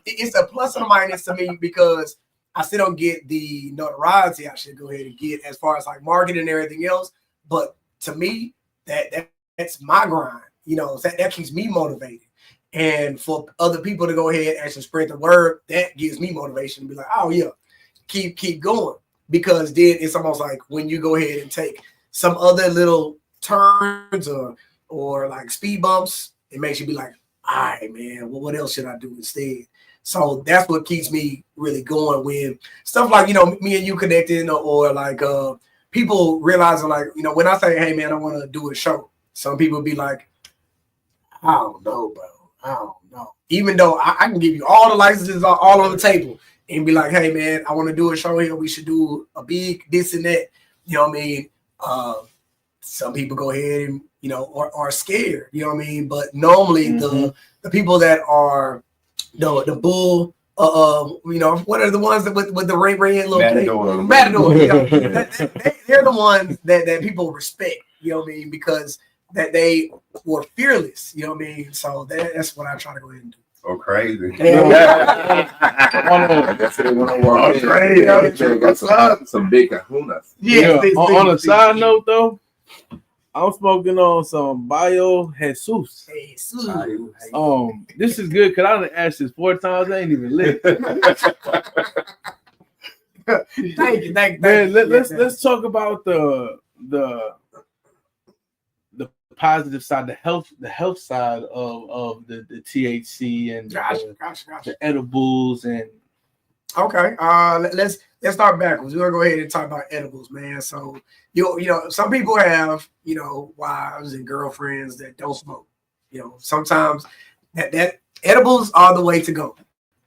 it's a plus and a minus to me because I still don't get the notoriety I should go ahead and get as far as like marketing and everything else. But to me, that's my grind. You know, that keeps me motivated. And for other people to go ahead and actually spread the word, that gives me motivation to be like, oh yeah, keep going. Because then it's almost like when you go ahead and take some other little turns or like speed bumps, it makes you be like, all right, man, well, what else should I do instead? So that's what keeps me really going when stuff like, you know, me and you connecting or like people realizing like, you know, when I say, hey, man, I want to do a show, some people be like, I don't know, bro. I don't know. Even though I can give you all the licenses all on the table and be like, hey, man, I want to do a show here. We should do a big this and that. You know what I mean? Some people go ahead and, you know, are scared. You know what I mean? But normally the people that are the bull, you know, what are the ones that with the red little Matador? You know, they're the ones that people respect. You know what I mean? Because that they were fearless. You know what I mean? So that's what I try to go ahead and do. Oh, crazy. Yeah. Got some big kahunas. Yeah. On a side note, though, I'm smoking on some Bio Jesus. This is good because I done asked this 4 times. I ain't even lit. Thank you. Man, let's talk about the positive side, the health side of the THC and the edibles and. Okay, let's start backwards. We're gonna go ahead and talk about edibles, man. So you know, some people have, you know, wives and girlfriends that don't smoke. You know, sometimes that edibles are the way to go.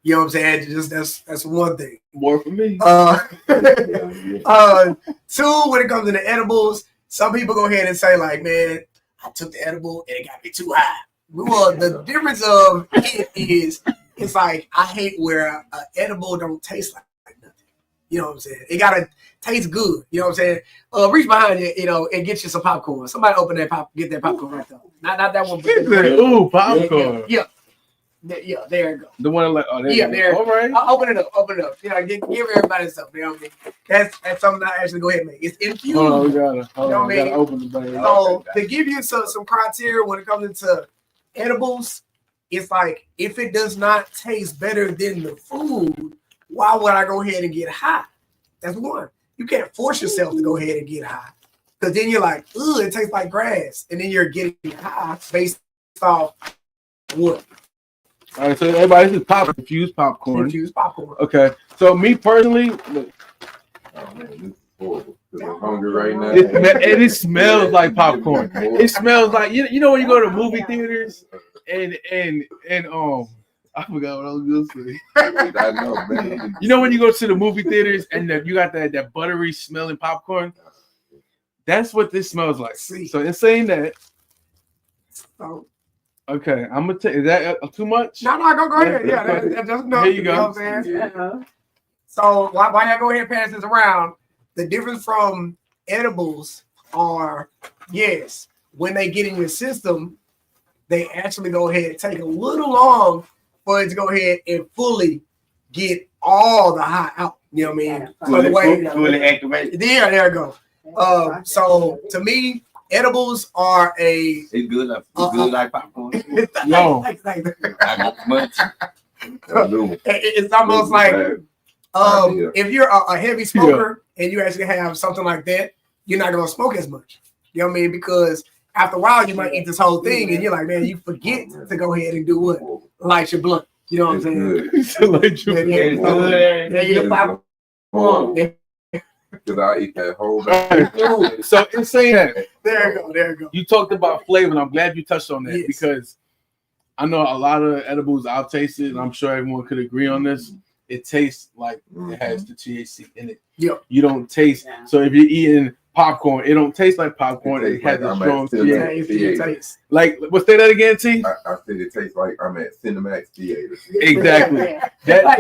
You know what I'm saying? Just that's one thing. More for me. 2, when it comes to the edibles, some people go ahead and say like, man, I took the edible and it got me too high. Well, the difference of it is, it's like I hate where an edible don't taste like nothing. You know what I'm saying? It gotta taste good. You know what I'm saying? Reach behind you, you know, and get you some popcorn. Somebody open that get that popcorn right there. Not that one. Ooh, popcorn. Yeah, there you go. The one like, oh, there. All right. I'll open it up. You know, give everybody something. You know what I mean? That's something I actually go ahead and make. It's infused. Hold on, we gotta open the bag. So to give you some criteria when it comes into edibles, it's like if it does not taste better than the food, why would I go ahead and get high? That's one. You can't force yourself to go ahead and get high. Because then you're like, ooh, it tastes like grass. And then you're getting high based off what? All right, so everybody, this is infused popcorn. Infused popcorn. Okay. So me personally, look. Oh man, this is horrible. I'm hungry right now. It smells like popcorn. It smells like you know when you go to movie theaters and I forgot what I was gonna say. I know, man. You know when you go to the movie theaters and you got that buttery smelling popcorn? That's what this smells like. So in saying that, okay, I'm gonna take. Is that too much? No, go ahead. Yeah, that's just enough. Here you go. Know what I'm saying? So why y'all go ahead and pass this around? The difference from edibles are, yes, when they get in your system, they actually go ahead and take a little long for it to go ahead and fully get all the high out. You know what I mean? Fully activated. Yeah, there you go. So to me, edibles are it's good like popcorn. No. It's almost like if you're a heavy smoker and you actually have something like that, you're not gonna smoke as much. You know what I mean? Because after a while, you might eat this whole thing, and you're like, man, you forget to go ahead and do what? Light your blunt. You know what I'm saying? Light your blunt. Because I eat that whole bag. So in saying that, there you go. You talked about flavor, and I'm glad you touched on that because I know a lot of edibles I've tasted, and I'm sure everyone could agree on this. It tastes like it has the THC in it. Yep. You don't taste. So if you're eating popcorn, it don't taste like popcorn. It has a strong THC. Like, what's that again, T? I said it tastes like I'm at Cinemax Theater. Exactly. That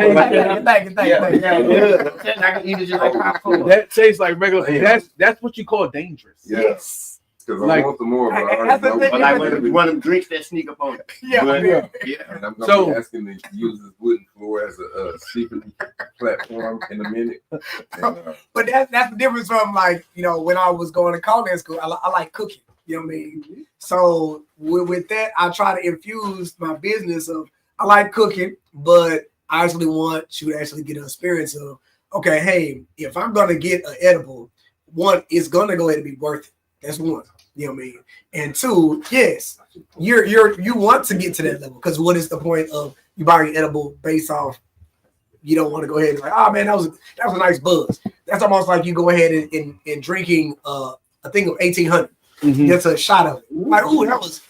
tastes like regular. That's what you call dangerous. Yes. Because I want some more. One of them drinks that sneak up on it. Yeah. And I'm going to be asking to use this wooden floor as a sleeping platform in a minute. But that's the difference from, like, you know, when I was going to culinary school, I like cooking. You know what I mean? So with that, I try to infuse my business of, I like cooking, but I actually want you to actually get an experience of, okay, hey, if I'm going to get an edible, one, it's going to go ahead and be worth it. That's one. You know what I mean? And two, yes, you want to get to that level, because what is the point of you buying an edible based off you don't want to go ahead and like, oh man, that was a nice buzz. That's almost like you go ahead and drinking a thing of 1800. That's a shot of it. Like, ooh, that was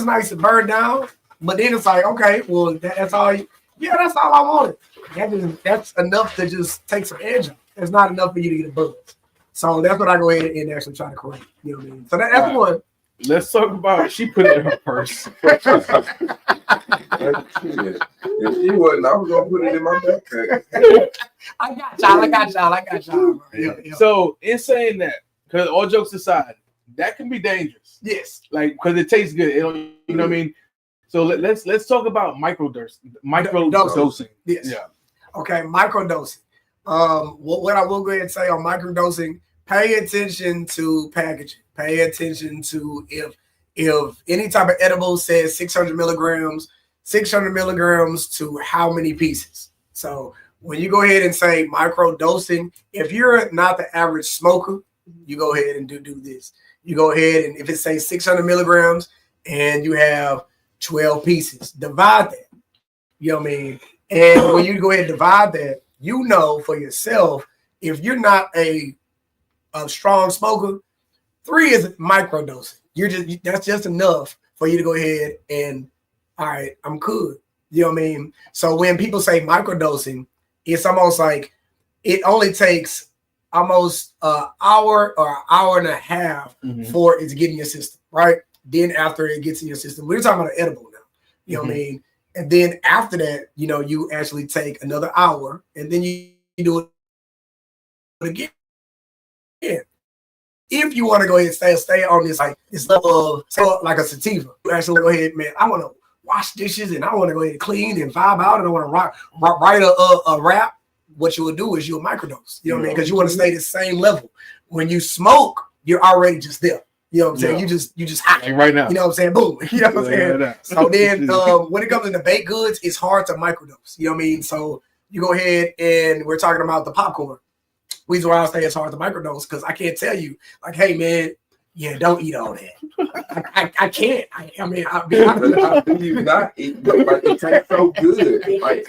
nice to burn down. But then it's like, okay, well, that's all that's all I wanted. That's enough to just take some edge off. It's not enough for you to get a buzz. So that's what I go ahead and actually try to correct. You know what I mean? So that's one. Let's talk about, she put it in her purse. If she wasn't, I was gonna put it in my backpack. I got y'all. Yeah. So in saying that, because all jokes aside, that can be dangerous. Yes. Like, because it tastes good. You know what I mean? So let's talk about microdosing. Yes. Yeah. Okay, microdosing. What I will go ahead and say on microdosing, pay attention to packaging. Pay attention to if any type of edible says 600 milligrams to how many pieces. So when you go ahead and say microdosing, if you're not the average smoker, you go ahead and do this. You go ahead and if it says 600 milligrams and you have 12 pieces, divide that. You know what I mean? And when you go ahead and divide that, you know for yourself, if you're not a strong smoker, 3 is microdosing. That's just enough for you to go ahead and, all right, I'm good. You know what I mean? So when people say microdosing, it's almost like it only takes almost an hour or an hour and a half for it to get in your system, right? Then after it gets in your system, we're talking about an edible now. You know what I mean? And then after that, you know, you actually take another hour and then you do it again. Yeah. If you want to go ahead and stay on this level of like a sativa, you actually go ahead, man, I want to wash dishes and I want to go ahead and clean and vibe out and I want to write a rap. What you will do is you'll microdose. You know what I mean? Because you want to stay the same level. When you smoke, you're already just there. You know what I'm saying? You just hot. Like right now. You know what I'm saying? Boom. You know what I'm saying? Right. So then when it comes to baked goods, it's hard to microdose. You know what I mean? So you go ahead and we're talking about the popcorn. Reason why I say it's hard to microdose because I can't tell you, like, hey man, yeah, don't eat all that. I can't. I mean, I'll be honest. How do you not eat? Like, it tastes so good. Like,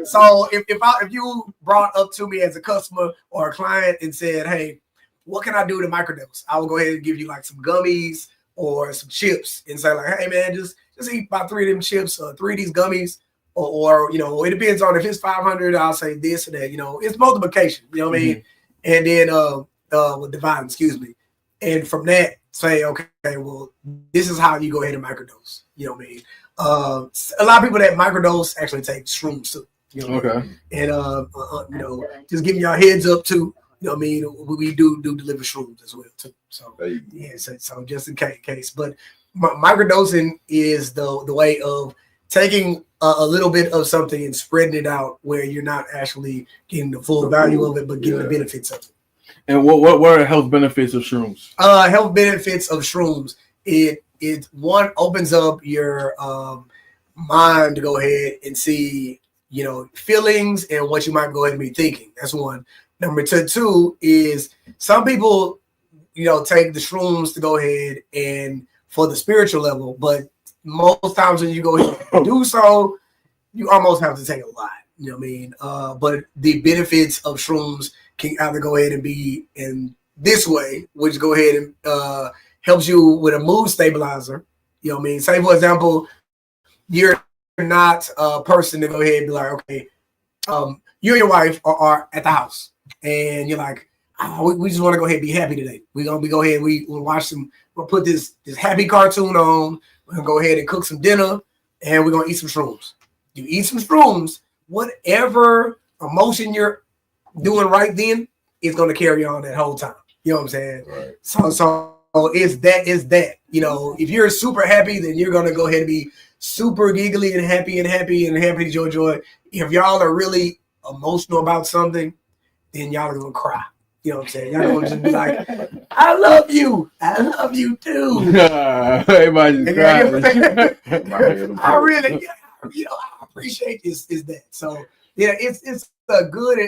So if you brought up to me as a customer or a client and said, hey, what can I do to microdose? I will go ahead and give you like some gummies or some chips and say like, hey man, just just eat about 3 of them chips, 3 of these gummies, or you know, it depends on if it's 500, I'll say this or that. You know, it's multiplication. You know what I mean? And then with dividing, excuse me. And from that, say, okay, well, this is how you go ahead and microdose. You know what I mean? A lot of people that microdose actually take shrooms too. You know, Okay. And you know, just giving y'all heads up too. You know what I mean? We do deliver shrooms as well too. So yeah, so just in case. But microdosing is the way of taking a little bit of something and spreading it out where you're not actually getting the full value of it, but getting the benefits of it. And what are the health benefits of shrooms? Health benefits of shrooms. It one opens up your mind to go ahead and see, you know, feelings and what you might go ahead and be thinking. That's one. Number two is some people, you know, take the shrooms to go ahead and for the spiritual level, but most times when you go ahead and do so, you almost have to take a lot. You know what I mean? But the benefits of shrooms can either go ahead and be in this way, which go ahead and helps you with a mood stabilizer. You know what I mean? Say, for example, you're not a person to go ahead and be like, okay, you and your wife are at the house, and you're like, oh, we just want to go ahead and be happy today. We're going to go ahead and we'll watch some, we'll put this happy cartoon on. We're going to go ahead and cook some dinner, and we're going to eat some shrooms. You eat some shrooms, whatever emotion you're doing right then is going to carry on that whole time. You know what I'm saying? Right. So is that. You know, if you're super happy, then you're going to go ahead and be super giggly and happy, joy. If y'all are really emotional about something, then y'all are going to cry. You know what I'm saying? Y'all going to just be like, I love you too. Everybody's crying. I really, you know, I appreciate this. Is that so? Yeah, it's a good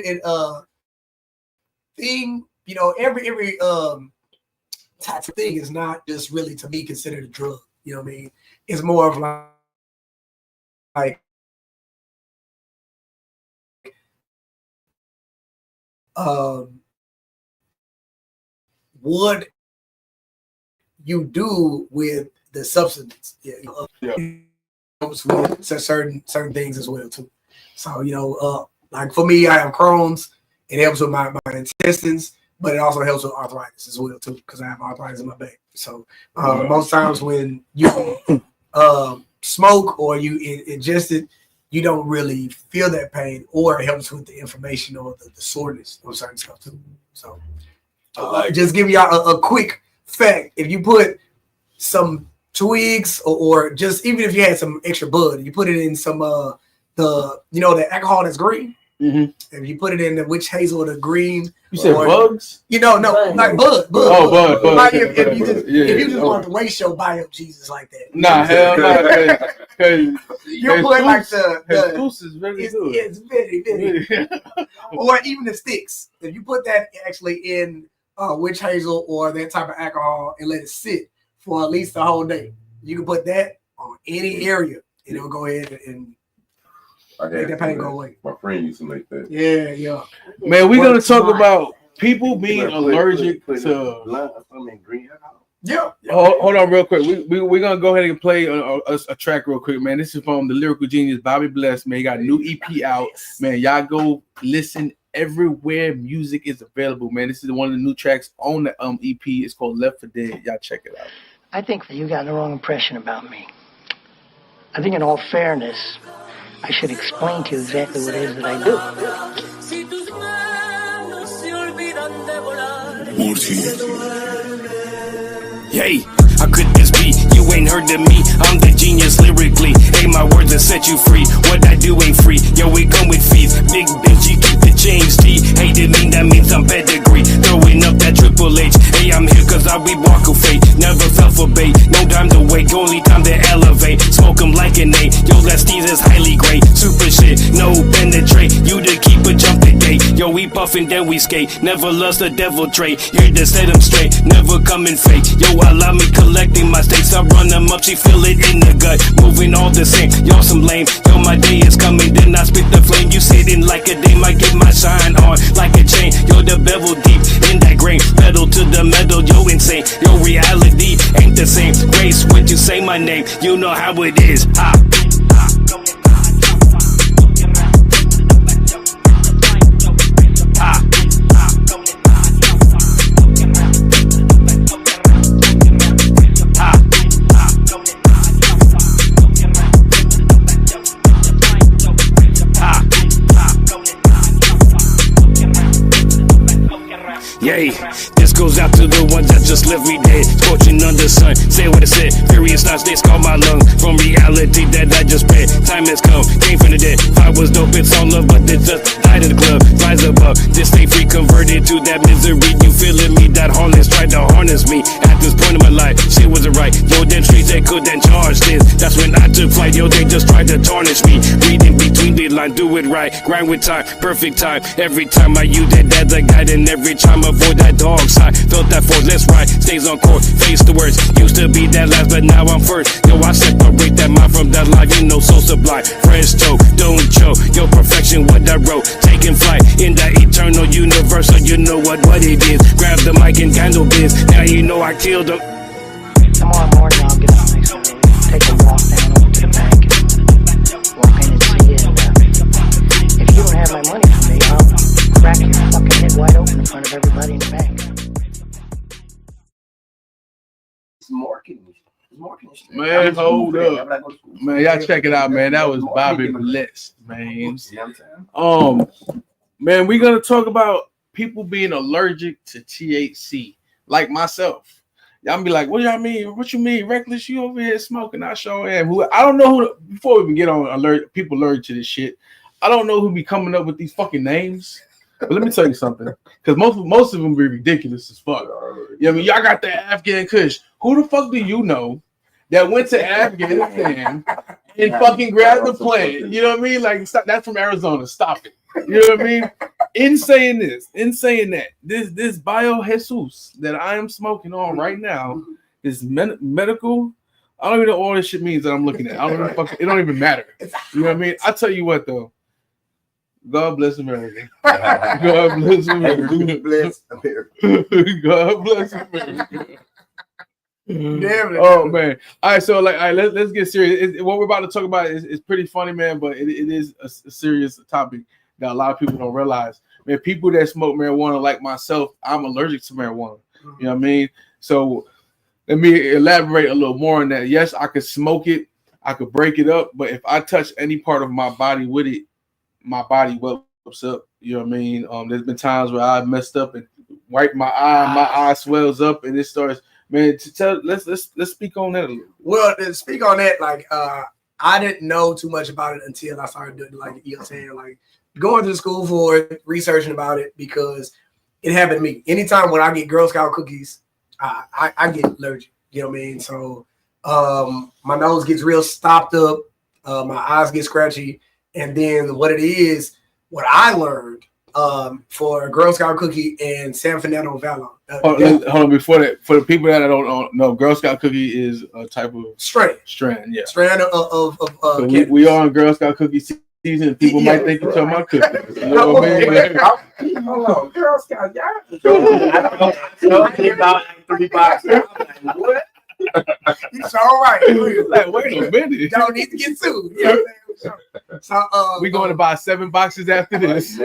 thing. You know, every type of thing is not just really to be considered a drug. You know what I mean? It's more of like what you do with the substance. Helps with certain things as well too. So, you know, like for me, I have Crohn's. It helps with my intestines, but it also helps with arthritis as well too, because I have arthritis in my back. So most times when you smoke or you ingest it, you don't really feel that pain, or it helps with the inflammation or the soreness or certain stuff too. So just give y'all a quick fact. If you put some twigs or just even if you had some extra bud, you put it in some the alcohol that's green. Mm-hmm. If you put it in the witch hazel or the green, you said bugs? You know, no, like bud. Oh, bud. Like if you just want to waste your bio Jesus like that. Nah, hell no. You put like the juice is very good. It's very. Or even the sticks. If you put that actually in witch hazel or that type of alcohol and let it sit for at least the whole day, you can put that on any area and it'll go ahead and make that pain go away. My friend used to make that. Yeah. Man, we're gonna talk about people being allergic to. Yeah. Hold on, real quick. We're gonna go ahead and play a track real quick, man. This is from the lyrical genius Bobby Bless. Man, he got a new EP out. Man, y'all go listen everywhere music is available. Man, this is one of the new tracks on the EP. It's called Left for Dead. Y'all check it out. I think you got the wrong impression about me. I think in all fairness, I should explain to you exactly what it is that I do. Yay, how could this be? You ain't heard of me, I'm the genius lyrically. Hey, my words will set you free. What I do ain't free, yo, we come with fees. Big Benji, keep the change, T. Hey, that mean that means I'm pedigree. Throwing up that Triple H. Hey, I'm here cause I be walk of fate. Never fell for bait, no time to wait. Only time to elevate, smoke 'em like an A. Yo, that Steez is highly great. Super shit, no penetrate. You the keeper, jump the gate. Yo, we puffin', then we skate. Never lost a devil trait. Here to set 'em straight, never coming fake. Yo, allow me collecting my stakes. I run them up, she feel it in the gut. Moving all the same, y'all some lame. Yo, my day is coming, then I spit the flame. You sitting like a dame, I get my shine on like a chain. Yo, the bevel deep in that grain. Pedal to the metal, yo, insane. Yo, reality ain't the same. Grace, what you say? say my name, you know how it is. Ha. Yay, this goes out to the ones that just left me dead, scorching under sun. Say what I said, furious thoughts, they scar my lung. From reality that I just read, time has come, came from the dead. If I was dope, it's all love, but they just died in the club. Rise above, this stay free, converted to that misery. You feeling me, that harness tried to harness me. At this point in my life, shit wasn't right. Yo, them streets, they couldn't charge this. That's when I took flight, yo, they just tried to tarnish me. Reading between the lines, do it right, grind with time, perfect time. Every time I use that as a guide, and every time avoid that dog side. Felt that force, let's ride, stays on course, face the worst. Used to be that last, but now I'm first. Yo, I separate that mind from that life, you know, so sublime. Fresh toe, don't choke, yo, perfection, what I wrote. Taking flight in that eternal universe, so you know what it is. Grab the mic and handle biz, now you know I killed them. Tomorrow morning I'll get up nice and early, take a walk down over to the bank, walk in and see it. If you don't have my money for me, I'll crack your fucking head wide open in front of everybody in the bank. Man, hold up. Man, y'all check it out, man. That was Boi RECKLESS, man. Man, we're gonna talk about people being allergic to THC, like myself. Y'all be like, what y'all mean? What you mean, Reckless? You over here smoking? I sure am. I don't know who. Before we even get on people allergic to this shit, I don't know who be coming up with these fucking names. But let me tell you something, because most of them be ridiculous as fuck. Yeah, I mean, y'all got that Afghan Kush. Who the fuck do you know that went to Afghanistan and fucking grabbed the plant? You know what I mean? Like, stop, that's from Arizona. Stop it. You know what I mean? In saying that, this Bio Jesus that I am smoking on right now is medical. I don't even know what all this shit means that I'm looking at. It don't even matter. You know what I mean? I tell you what though. God bless America. God bless America. God bless America. Oh man! All right, so let's get serious. What we're about to talk about is pretty funny, man, but it is a serious topic that a lot of people don't realize. Man, people that smoke marijuana, like myself, I'm allergic to marijuana. You know what I mean? So let me elaborate a little more on that. Yes, I could smoke it, I could break it up, but if I touch any part of my body with it, my body wells up. You know what I mean? There's been times where I messed up and wiped my eye swells up, and it starts. Man, let's speak on that a little. Well, to speak on that, like I didn't know too much about it until I started doing, like, you know what I'm saying, like going to school for it, researching about it, because it happened to me. Anytime when I get Girl Scout cookies, I get allergic. You know what I mean? So my nose gets real stopped up, my eyes get scratchy. And then what I learned for a Girl Scout cookie and San Fernando Valor. Hold on, before that, for the people that don't know, Girl Scout cookie is a type of strand, yeah. Strand of so we are on Girl Scout cookie season. People might think you're talking about cookies. You know what I mean? Hold on, Girl Scout, y'all. About 3 boxes. What? It's all right. Like, wait a minute. Don't need to get sued. You know what I'm saying? So we're going to buy 7 boxes after this.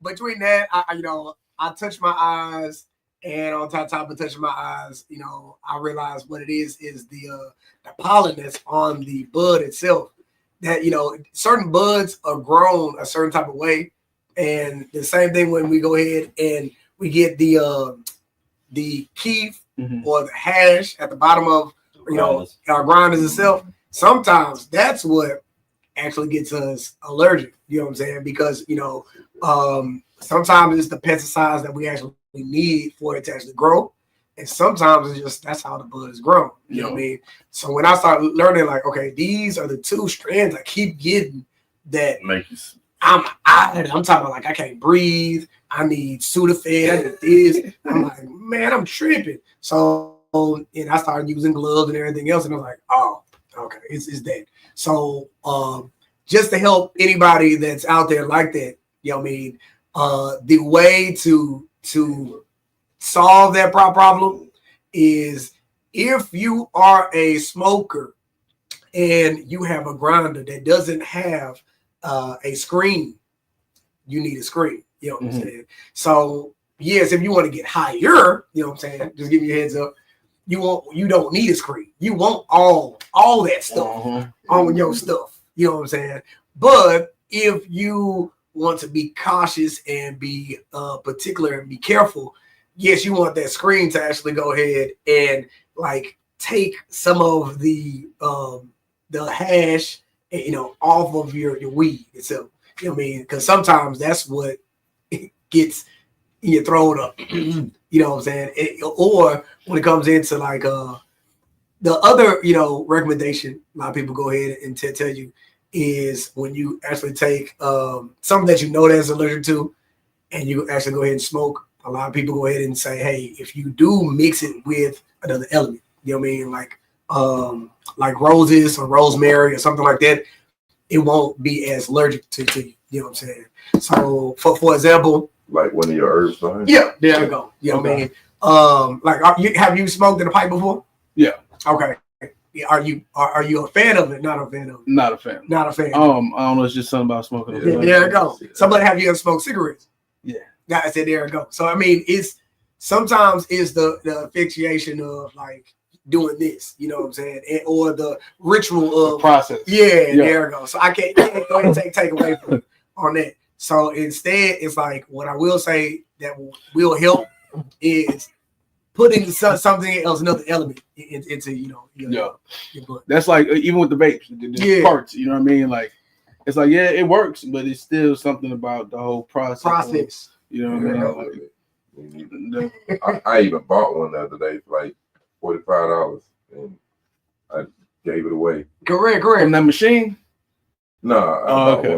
Between that, I touch my eyes, and on top of touching my eyes, I realized what it is the pollen that's on the bud itself. That certain buds are grown a certain type of way, and the same thing when we go ahead and we get the keef or the hash at the bottom of our grinders itself. Sometimes that's what actually gets us allergic. You know what I'm saying? Because sometimes it's the pesticides that we actually need for it to actually grow, and sometimes it's just that's how the bud is grown. You know what I mean? So when I started learning, like, okay, these are the 2 strands I keep getting that I'm talking about, like, I can't breathe. I need Sudafed. I need this. I'm like, man, I'm tripping. So, and I started using gloves and everything else, and I was like, oh, okay, it's that. So, just to help anybody that's out there like that, you know what I mean? The way to solve that problem is if you are a smoker and you have a grinder that doesn't have a screen, you need a screen. You know what I'm saying? So yes, if you want to get higher, you know what I'm saying? Just give you a heads up. You don't need a screen. You want all that stuff on your stuff. You know what I'm saying? But if you want to be cautious and be particular and be careful, yes, you want that screen to actually go ahead and like take some of the hash, you know, off of your weed itself. You know what I mean? Because sometimes that's what gets in your throat up. You know what I'm saying? Or when it comes into like the other, you know, recommendation, a lot of people go ahead and tell you is when you actually take something that you know that's allergic to, and you actually go ahead and smoke. A lot of people go ahead and say, hey, if you do mix it with another element, you know what I mean, like roses or rosemary or something like that, it won't be as allergic to you. You know what I'm saying? So for example, like one of your herbs behind. Yeah, there you go. You know what I mean? Like, have you smoked in a pipe before? Yeah. Okay. Are you a fan of it? Not a fan of it. Not a fan. Not a fan. I don't know. It's just something about smoking. Yeah, there you go. Somebody have you ever smoked cigarettes? Yeah. I said there you go. So I mean, it's sometimes it's the asphyxiation of like doing this. You know what I'm saying? Or the ritual of process. Yeah, there you go. So I can't go ahead and take away from on that. So instead, it's like what I will say that will help is putting something else, another element into your blood. That's like even with the vapes, the parts. You know what I mean? Like it's like it works, but it's still something about the whole process. You know what I mean? I even bought one the other day for like $45, and I gave it away. Correct. From that machine. No, okay.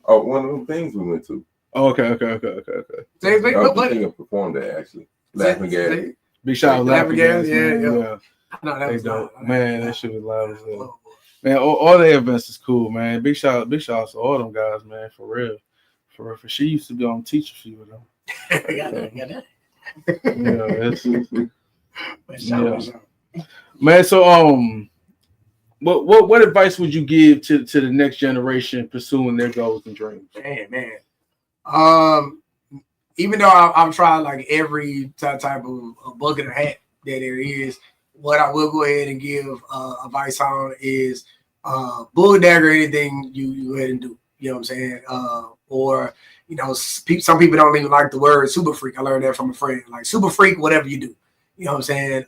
One of them things we went to. Okay. I was thinking of perform that actually. Laughing Gas. Big shout out Laughing Gas. Yeah. No, that was dope. Man, that shit was loud as hell. Man, all the events is cool, man. Big shout out to all them guys, man, for real. For she used to be on teacher fee with them. Man, so what advice would you give to the next generation pursuing their goals and dreams? Man. Even though I've tried like every type of bucket or hat that there is, what I will go ahead and give advice on is bull dagger anything you go ahead and do. You know what I'm saying? Or you know, some people don't even like the word super freak. I learned that from a friend. Like super freak, whatever you do. You know what I'm saying?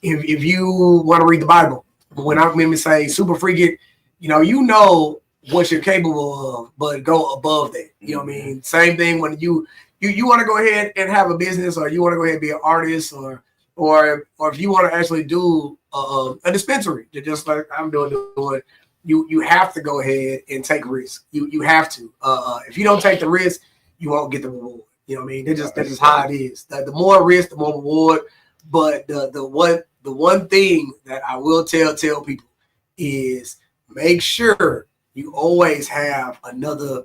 If you want to read the Bible, when I say super freak it, you know what you're capable of, but go above that. You know what I mean? Same thing when you want to go ahead and have a business, or you want to go ahead and be an artist, or if you want to actually do a dispensary, just like I'm doing. You have to go ahead and take risks. You have to. If you don't take the risk, you won't get the reward. You know what I mean? That's just how it is. The more risk, the more reward. But the one thing that I will tell people is make sure you always have another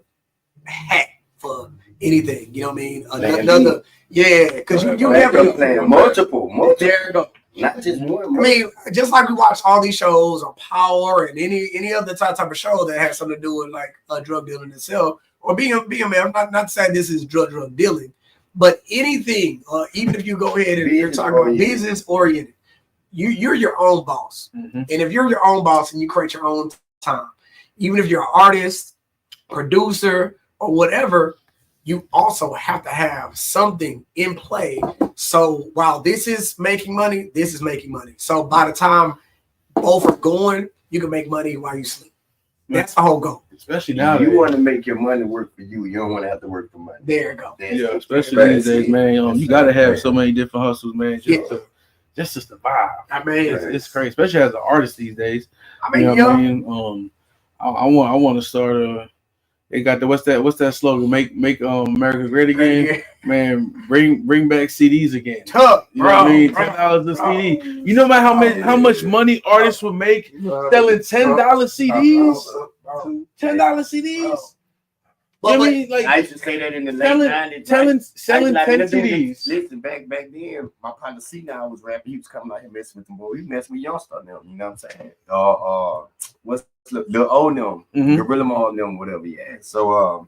hat for anything. You know what I mean? Another, because you never plan multiple. There you go. Not just one. I mean, just like we watch all these shows on Power and any other type of show that has something to do with like drug dealing itself, or being a man. I'm not saying this is drug dealing, but anything, even if you go ahead and you're talking about business oriented, you're your own boss. And if you're your own boss and you create your own time, even if you're an artist, producer, or whatever, you also have to have something in play. So while this is making money, this is making money. So by the time both are going, you can make money while you sleep. That's the whole goal. Especially now, you want to make your money work for you. You don't want to have to work for money. There you go. Especially these days, man. You got to have so many different hustles, man, just to survive. I mean, it's crazy, especially as an artist these days. I mean, I want to start They got the what's that slogan? Make America great again, man. Bring back CDs again. Tough, you know what I mean? $10 a CD. You know about how much money artists would make selling $10 CDs? $10 CDs. You know what I mean? Like, I used to say that in the late 90s. selling 10 CDs. CDs. Listen, back then, my partner C now was rapping. He was coming out here messing with them boys. He messing with youngster now. You know what I'm saying? What's the old them, Gorilla Mall them, whatever. Yeah. So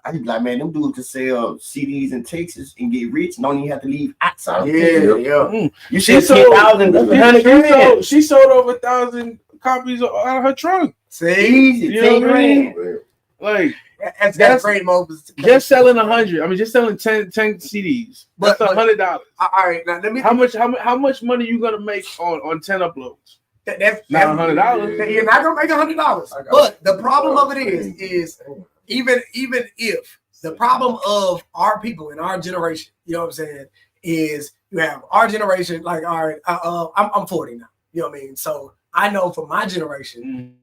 I be like, man, them dudes can sell CDs in Texas and get rich. Don't even have to leave outside. Yeah. You She said sold 10,000. she sold over 1,000 copies out of her trunk. See, easy, you know what I mean? Like that's great moments. Just selling 100. I mean, just selling 10 CDs. That's $100. All right, now let me. How much money you gonna make on 10 uploads? That's not $100. You're not gonna make $100. But the problem of it is even if the problem of our people in our generation, you know what I'm saying, is you have our generation. Like, all right, I'm 40 now. You know what I mean? So I know for my generation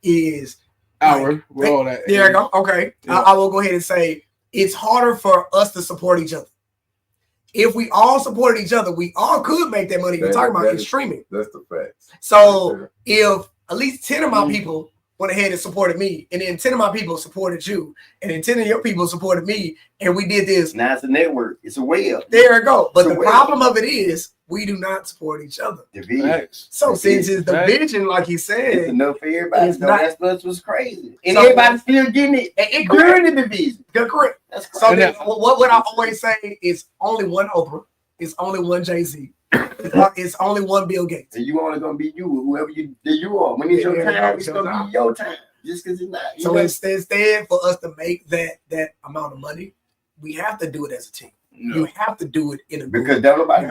is. We're all that. There you go. Okay. Yeah. I will go ahead and say it's harder for us to support each other. If we all supported each other, we all could make that money. You're talking about streaming. That's the fact. So if at least 10 of my people went ahead and supported me, and then 10 of my people supported you, and then 10 of your people supported me, and we did this. Now it's a network. It's a web. There you go. But the problem of it is we do not support each other. So since it's division, like he said, it's enough for everybody. That stuff was crazy, and everybody's still getting it during the division. Correct. So then, what I always say is only one Oprah, it's only one Jay-Z, it's only one Bill Gates. And you only gonna be you, whoever you are. When it's your time, it's gonna be your time. Just because it's not. So instead for us to make that amount of money, we have to do it as a team. No. You have to do it in a group. Because nobody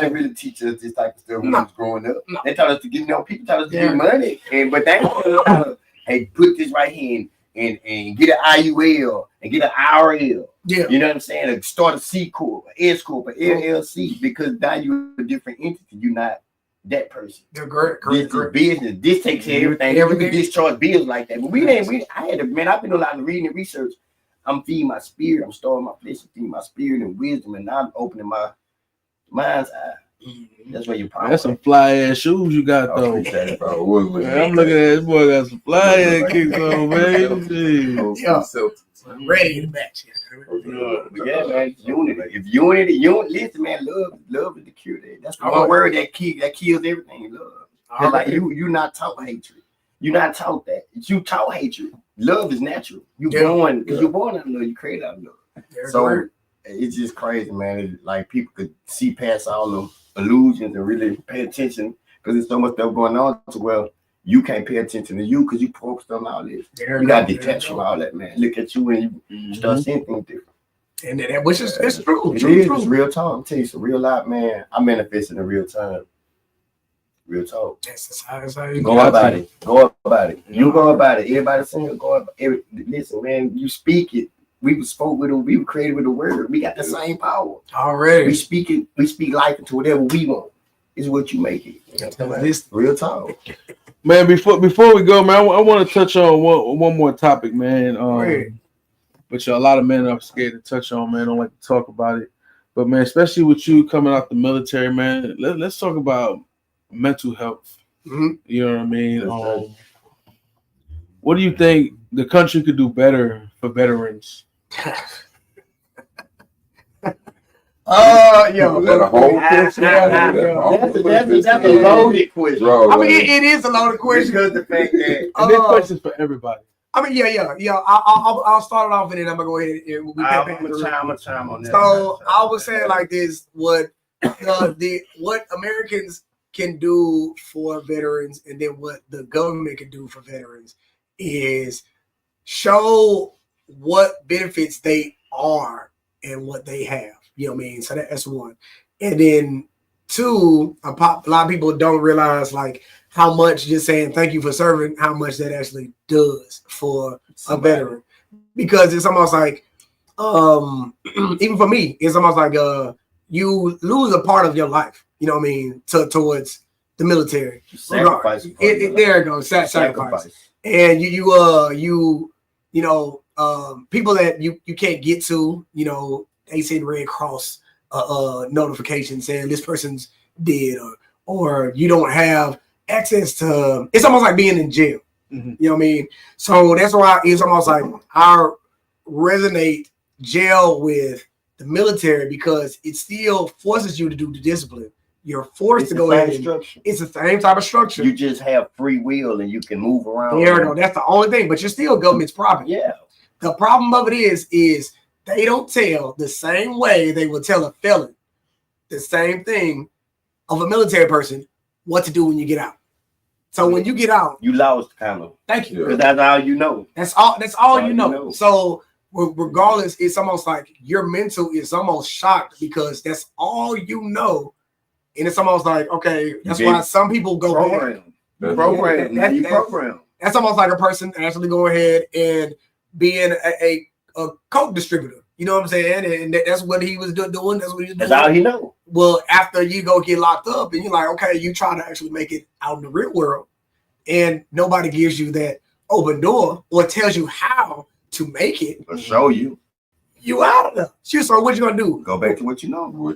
really teach us this type of stuff when we was growing up. They taught us to get, people taught us to get money, but they don't hey, put this right here and get an IUL and get an IRL. Yeah, you know what I'm saying? And start a C corp, an S corp, an LLC, because now you're a different entity. You're not that person. They're correct. This is business. This takes care of everything. You can discharge bills like that. But I've been a lot of reading and research. I'm feeding my spirit. I'm storing my flesh and feeding my spirit and wisdom, and now I'm opening my mind's eye. That's where you're power. That's some fly ass shoes you got though. Man, I'm looking at this boy got some fly ass kicks on, man. I'm ready to match. Yeah, man, unity. If unity, listen, man, love is the cure. That's the one word that kills everything. Love. Like you not taught hatred. You're not taught that. You taught hatred. Love is natural. You're born out of love. You create out of love. So it's just crazy, man. It's like people could see past all the illusions and really pay attention because there's so much stuff going on. So, well, you can't pay attention to you because you focused on all this. You got to detach from all that, man. Look at you and you start seeing things different. And that, which is it's true. It is. It's real talk. I'm telling you, some real life, man. I manifest in real time. Real talk. That's how you go about it. Go about it. You go about it. Everybody saying go about it. Listen, man, you speak it. We spoke with it. We were created with the word. We got the same power. Already. We speak it. We speak life into whatever we want. It's what you make it. This real talk. Man, before we go, man, I want to touch on one more topic, man. Which a lot of men are scared to touch on, man. Don't like to talk about it. But man, especially with you coming out the military, man, let's talk about mental health. You know what I mean? What do you think the country could do better for veterans? Yo, is that a whole question? That's a loaded question. I mean, it is a loaded question because the fact that this question's for everybody. I mean, yeah. I'll start it off and then I'm gonna go ahead and we'll time on that. So I was saying like this: what Americans can do for veterans, and then what the government can do for veterans is show what benefits they are and what they have. You know what I mean? So that's one. And then two, a lot of people don't realize like how much just saying thank you for serving, how much that actually does for a veteran. Because it's almost like, even for me, it's almost like you lose a part of your life, you know what I mean, towards the military. Sacrifice. There it goes, sacrifice. And you people that you can't get to, you know, they send Red Cross notification saying this person's dead, or you don't have access to. It's almost like being in jail. You know what I mean? So that's why it's almost like I resonate gel with the military because it still forces you to do the discipline. You're forced to go ahead. It's the same type of structure. You just have free will and you can move around. There you go. That's the only thing. But you're still government's property. Yeah. The problem of it is they don't tell the same way they will tell a felon the same thing of a military person what to do when you get out. So when you get out, you lost kind of. Thank you. Because that's all you know. That's all you know. So regardless, it's almost like your mental is almost shocked because that's all you know. And it's almost like, okay, that's why some people go program. That's almost like a person actually go ahead and being a coke distributor. You know what I'm saying? And that's what he was doing. That's what he was doing. That's all he know. Well, after you go get locked up and you're like, okay, you try to actually make it out in the real world and nobody gives you that open door or tells you how to make it. Or show you. You out of there. So what you going to do? Go back to what you know.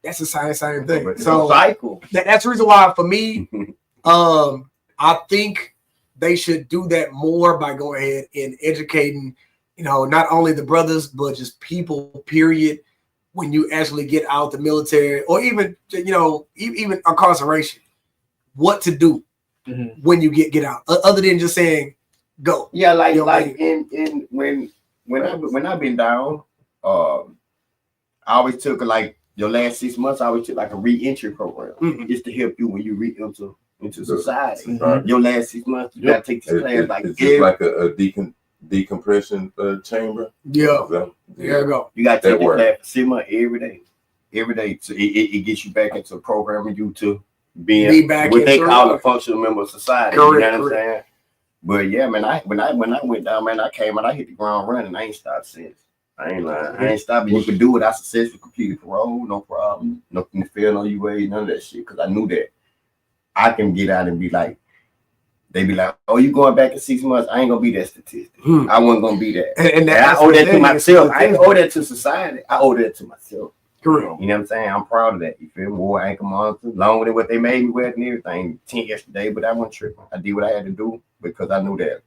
That's the same thing. So cycle. That's the reason why for me, I think they should do that more by going ahead and educating, not only the brothers, but just people, period, when you actually get out the military or even, even incarceration, what to do when you get out, other than just saying go. Yeah, like when I've been down, I always took like your last 6 months, I always took like a re-entry program just to help you when you re-enter into society. Your last 6 months, you gotta take this class like it's just like a decompression chamber. Yeah. There you go. You gotta take this class for 6 months every day. So it gets you back into programming you to be back what they call a functional member of society. You know what I'm saying? But yeah, man, when I went down, man, I came and I hit the ground running. I ain't stopped since. I ain't lying. I ain't stopping. You could do it. I successfully completed parole, no problem. Nothing to fail, no UA, none of that shit. Because I knew that I can get out and be like, they be like, oh, you going back in 6 months? I ain't gonna be that statistic. I wasn't gonna be that. And I owe that to myself. I ain't owe that to society. I owe that to myself. Correct. You know what I'm saying? I'm proud of that. You feel me? Wore ankle monitors, longer than what they made me wear and everything. 10 yesterday, but I wasn't tripping. I did what I had to do because I knew that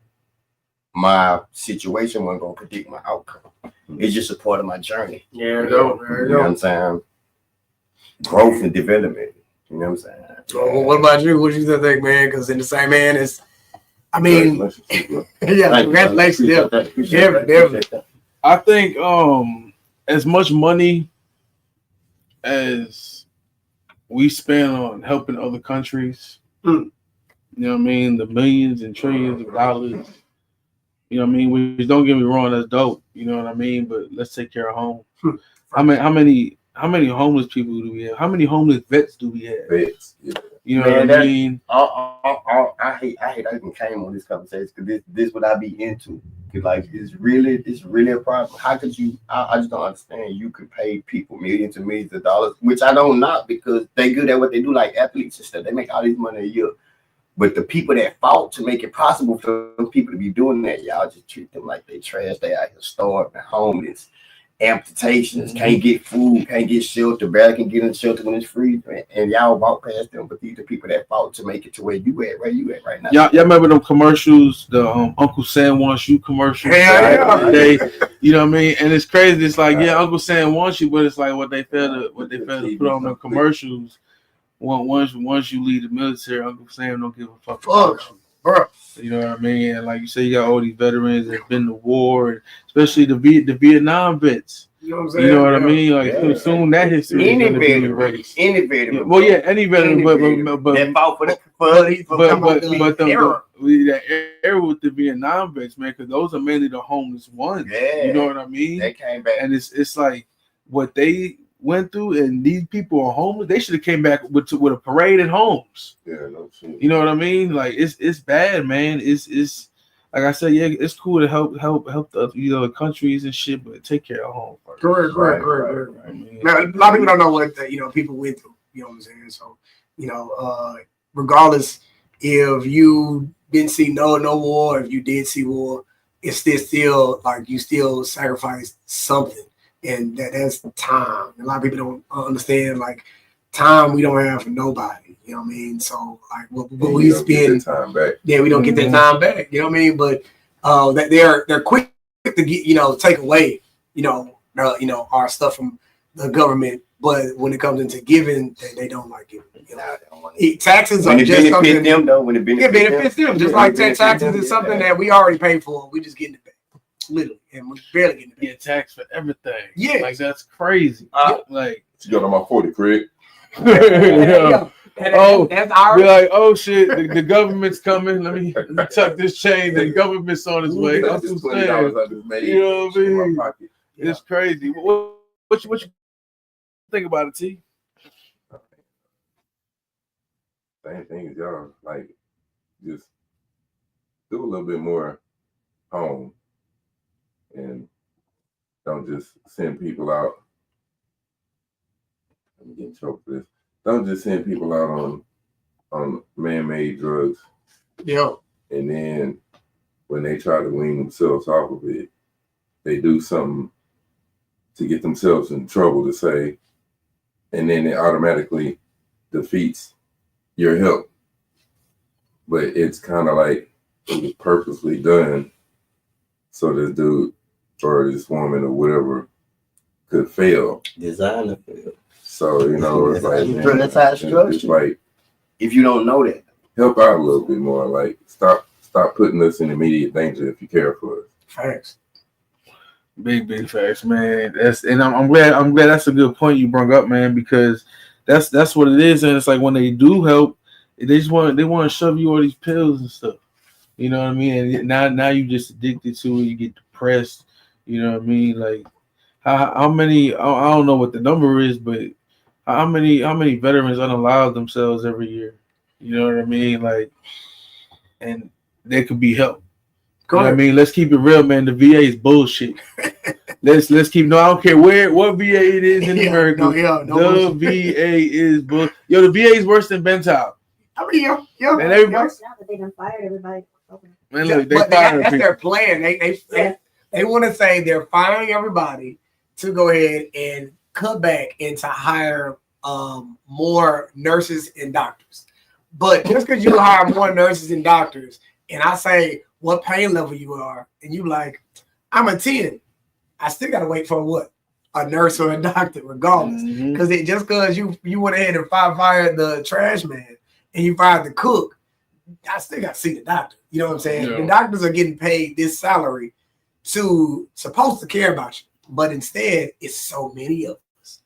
my situation wasn't gonna predict my outcome. It's just a part of my journey. Yeah, you know what I'm saying? Growth and development. You know what I'm saying? Well, what about you? What do you think, man? Because in the same man is, I mean, yeah, congratulations. Yeah, I think as much money as we spend on helping other countries, you know what I mean? The millions and trillions of dollars. You know what I mean? Which, don't get me wrong, that's dope. You know what I mean? But let's take care of home. How many homeless people do we have? How many homeless vets do we have? Vets. Yeah. You know what I mean? I hate I even came on this conversation because this what I be into. Like it's really a problem. How could you? I just don't understand. You could pay people millions and millions of dollars, which I don't knock because they good at what they do, like athletes and stuff. They make all this money a year. But the people that fought to make it possible for them people to be doing that, y'all just treat them like they trash. They out here starving, homeless, amputations, can't get food, can't get shelter, barely can get in shelter when it's free. And y'all walk past them, but these are people that fought to make it to where you at right now. Y'all remember them commercials, the Uncle Sam Wants You commercials? Yeah. You know what I mean? And it's crazy. It's like, yeah, Uncle Sam wants you, but it's like what they fail to put on the commercials. Once you leave the military, Uncle Sam don't give a fuck about you. Bro. You know what I mean? And like you say, you got all these veterans that have been to war, and especially the Vietnam vets. You know what I'm saying? You know what I mean? Like soon that history is going to be erased. Any veteran. Well, yeah, any veteran, but that fought for that era with the Vietnam vets, man, because those are mainly the homeless ones. Yeah. You know what I mean? They came back, and it's like what they went through, and these people are homeless. They should have came back with a parade at homes. Yeah, no shit. You know what I mean? Like it's bad, man. It's like I said, yeah, it's cool to help the countries and shit, but take care of home first. Correct. I mean, now, a lot of people don't know what people went through. You know what I'm saying? So regardless if you didn't see no war, if you did see war, it's still like you still sacrificed something. And that's time. A lot of people don't understand, like, time we don't have for nobody. You know what I mean? So like what And we you don't get spend, that time back. yeah, we don't get that time back. You know what I mean? But that they're quick to get take away our stuff from the government. But when it comes into giving, they don't like giving. Taxes are just something them though. When it benefits them, just like taxes is something that we already paid for. We just getting it back, literally, and we barely getting it back. Get taxed for everything. Yeah, like that's crazy. Like you got on my 40, Craig. yeah. That's our. We're like, oh shit, the government's coming. Let me tuck this chain. The government's on its way. I'm just saying. You know what I mean? It's crazy. What you think about it, T? Same thing as y'all. Like, just do a little bit more home, and don't just send people out. Let me get choked for this. Don't just send people out on man-made drugs. Yeah. And then when they try to wean themselves off of it, they do something to get themselves in trouble to say, and then it automatically defeats your help. But it's kind of like it was purposely done so this dude or this woman or whatever could fail. Design to fail. So, it's like, man, that's how it's structured. It's like, if you don't know that, help out a little bit more. Like, stop putting us in immediate danger if you care for us. Facts. Big facts, man. I'm glad that's a good point you brought up, man, because that's what it is. And it's like when they do help, they want to shove you all these pills and stuff. You know what I mean? And now you just addicted to it. You get depressed. You know what I mean? Like how many? I don't know what the number is, but how many veterans unalive themselves every year? You know what I mean? Like, and there could be help. You know what I mean? Let's keep it real, man. The VA is bullshit. let's keep. No, I don't care what VA it is in America. The VA is bull. Yo, the VA is worse than Bentown. I mean, yeah. And everybody. Now that they done fired everybody. Man, look, that's their plan. They want to say they're firing everybody to go ahead and cut back and to hire more nurses and doctors. But just because you hire more nurses and doctors, and I say what pain level you are, and you like, I'm a 10. I still gotta wait for what? A nurse or a doctor, regardless. Because just because you went ahead and fired the trash man and you fired the cook, I still gotta see the doctor. You know what I'm saying? Yeah. The doctors are getting paid this salary supposed to care about you, but instead it's so many of us.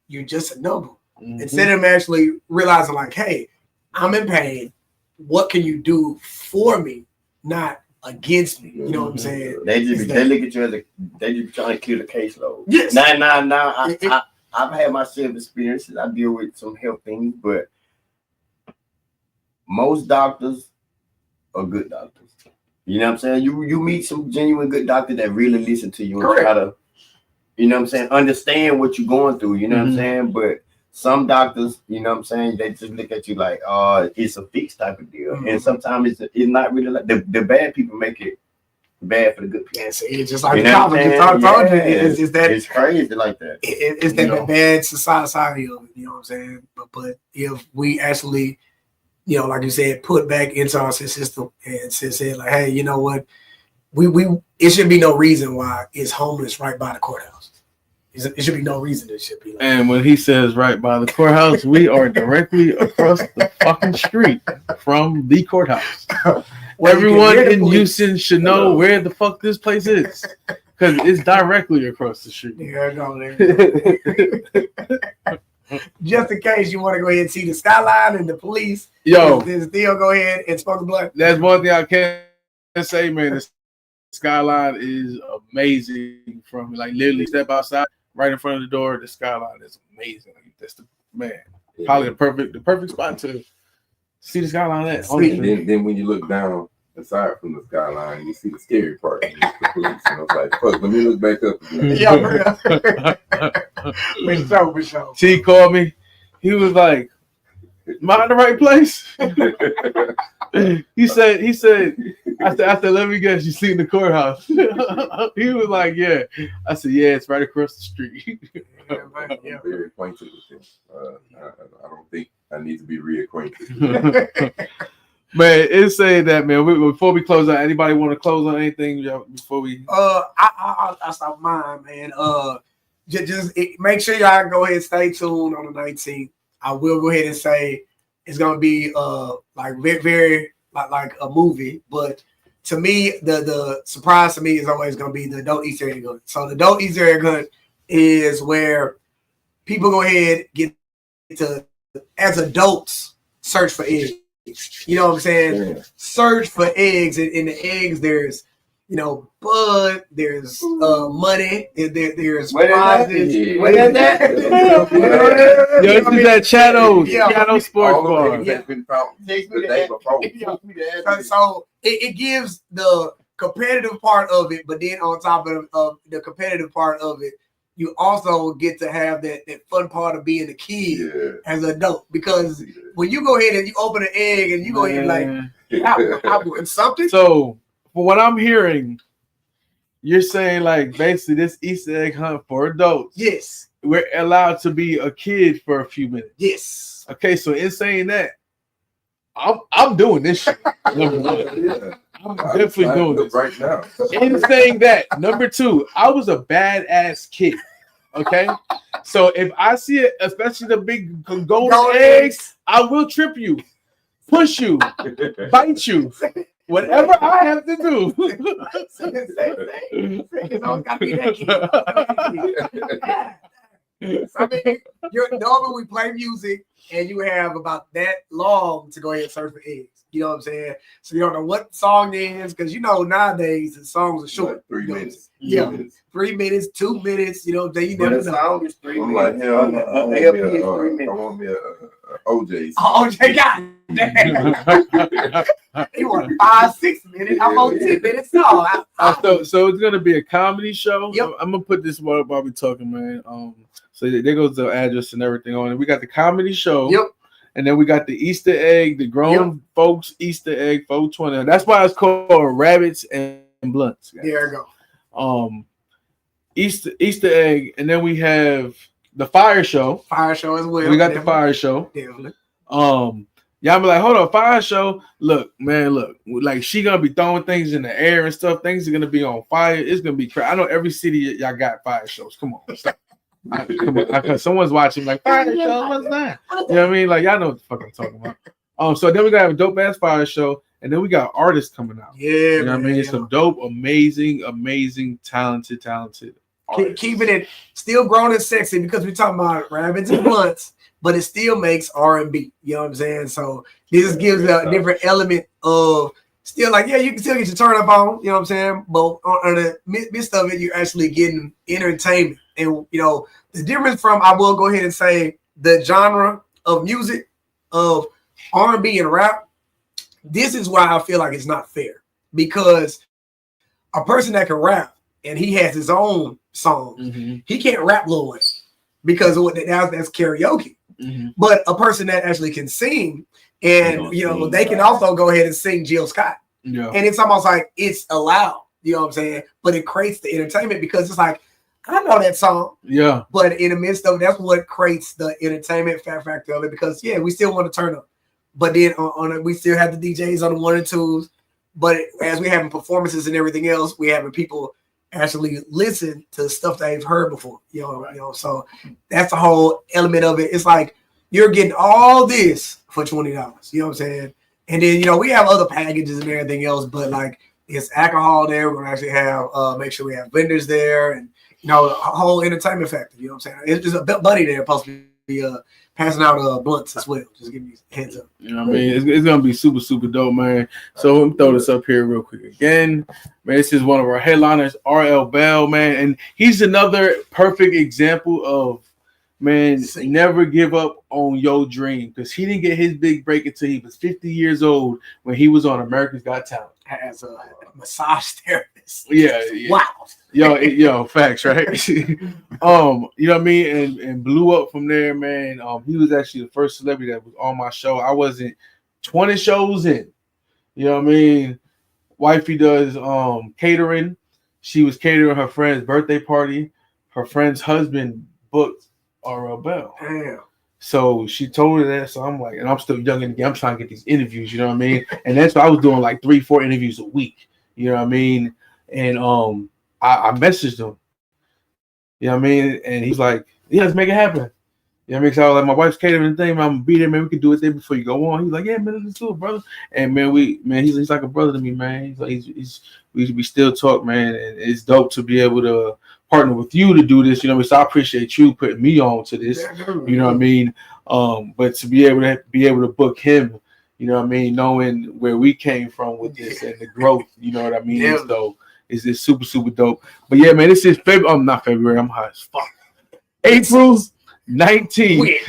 You're just a number. Instead of them actually realizing like, hey, I'm in pain. What can you do for me, not against me? You know what I'm saying? They look at you as they just trying to clear the caseload. Yes. Now. I've had my share of experiences. I deal with some health things, but most doctors are good doctors. You know what I'm saying? You meet some genuine good doctors that really listen to you and try to, you know what I'm saying, understand what you're going through. You know what I'm saying? But some doctors, you know what I'm saying, they just look at you like, it's a fixed type of deal. And sometimes it's not really like the bad people make it bad for the good people. Yes, it's just like you know it's crazy like that. It's that bad society of it, you know what I'm saying? But if we actually, like you said, put back into our system and said like, hey, you know what? It should be no reason why it's homeless right by the courthouse. It should be no reason it should be like and when he says right by the courthouse, we are directly across the fucking street from the courthouse. Everyone in Houston should know where the fuck this place is. Because it's directly across the street. Yeah, no, just in case you want to go ahead and see the skyline and the police. Yo. Still go ahead and smoke the blunt. That's one thing I can say, man. The skyline is amazing. From like literally step outside, right in front of the door, the skyline is amazing. That's probably the perfect spot to see the skyline at. Then when you look down aside from the skyline, you see the scary part. The police, and I was like, fuck, let me look back up again. For sure. T called me. He was like, am I in the right place? He said, I said, let me guess, you seen the courthouse. He was like, yeah. I said, yeah, it's right across the street. I'm very acquainted with him. I don't think I need to be reacquainted. Man, it's saying that, man. Before we close out, anybody want to close on anything before we? I stop mine, man. Just make sure y'all go ahead and stay tuned on the 19th. I will go ahead and say it's gonna be like very like a movie, but to me, the surprise to me is always gonna be the dope Easter egg hunt. So the dope Easter egg hunt is where people go ahead get to, as adults, search for eggs. You know what I'm saying? Yeah. Search for eggs. In the eggs, there's bud, there's money, there's prizes. What is that? Yo, this is that Chato Sports Bar. Has been found the day before. So it gives the competitive part of it, but then on top of the competitive part of it, you also get to have that fun part of being a kid as an adult. Because when you go ahead and you open an egg and you go ahead and I want something. So, for what I'm hearing, you're saying like basically this Easter egg hunt for adults. Yes. We're allowed to be a kid for a few minutes. Yes. Okay, so in saying that, I'm doing this shit. I'm definitely doing this right now. In saying that, number two, I was a badass kid. Okay, so if I see it, especially the big golden eggs, I will trip you, push you, bite you, whatever I have to do. I mean, normally we play music and you have about that long to go ahead and search for eggs. You know what I'm saying? So you don't know what song it is because nowadays the songs are short. Like 3 minutes. Yeah, 3 minutes, 2 minutes. You never know. The song is 3 minutes. Like, hell, I want me a OJ. OJ, God. You want 5, 6 minutes? I'm on 10 minutes. No. So it's gonna be a comedy show. Yep. I'm gonna put this while we talking, man. So there goes the address and everything on it. We got the comedy show. Yep. And then we got the Easter egg, the grown folks Easter egg 420. That's why it's called Rabbits and Blunts. Guys. There you go. Easter egg, and then we have the fire show. Fire show as well. We got the fire show. Definitely. Y'all be like, hold on, fire show. Look, like she gonna be throwing things in the air and stuff. Things are gonna be on fire. It's gonna be crazy. I know every city y'all got fire shows. Come on, stop. Come on, someone's watching like fire show. What's that? You know what I mean? Like y'all know what the fuck I'm talking about. So then we got a dope ass fire show, and then we got artists coming out. Yeah, you know what I mean? It's some dope, amazing, talented. Keeping it still grown and sexy because we're talking about rabbits and blunts, but it still makes R&B. You know what I'm saying? So this gives a different element of still like, you can still get your turn up on, you know what I'm saying? But on the midst of it, you're actually getting entertainment. And, the difference from, I will go ahead and say, the genre of music, of R&B and rap, this is why I feel like it's not fair. Because a person that can rap and he has his own song, he can't rap Lil Wayne because that's karaoke. But a person that actually can sing, and they can also go ahead and sing Jill Scott. Yeah. And it's almost like it's allowed, you know what I'm saying? But it creates the entertainment because it's like, I know that song. Yeah. But in the midst of it, that's what creates the entertainment factor of it because, we still want to turn up. But then on it, we still have the DJs on the 1 and 2s. But as we having performances and everything else, we having people actually listen to stuff they've heard before. So that's the whole element of it. It's like you're getting all this for $20. You know what I'm saying? And then we have other packages and everything else, but like it's alcohol there. We're gonna actually have make sure we have vendors there and a whole entertainment factor. You know what I'm saying? It's just a buddy there supposed to be passing out blunts as well. Just give you a heads up. You know what I mean? It's gonna be super dope, man. So let me throw this up here real quick again. Man, this is one of our headliners, RL Bell, man, and he's another perfect example of never give up on your dream because he didn't get his big break until he was 50 years old when he was on America's Got Talent as a massage therapist. Yeah. Wow. Yo, facts, right? You know what I mean? And blew up from there, man. He was actually the first celebrity that was on my show. I wasn't 20 shows in. You know what I mean? Wifey does catering. She was catering her friend's birthday party. Her friend's husband booked RL Bell. Damn. So she told her that. So I'm like, and I'm still young in the game. I'm trying to get these interviews, you know what I mean? And that's why I was doing like 3-4 interviews a week. You know what I mean? And I messaged him. You know what I mean? And he's like, yeah, let's make it happen. You know what I mean? So I was like, my wife's catering thing, man, I'm gonna be there, man. We can do it there before you go on. He's like, yeah, man, let's do it, brother. And man, he's like a brother to me, man. He's like, we still talk, man, and it's dope to be able to partner with you to do this. You know what I mean? So I appreciate you putting me on to this. You know what I mean? But to be able to book him, you know what I mean, knowing where we came from with this and the growth, you know what I mean? Yeah. So it's super, super dope. But yeah, man, this is February. I'm not February, I'm high as fuck. April's 19th.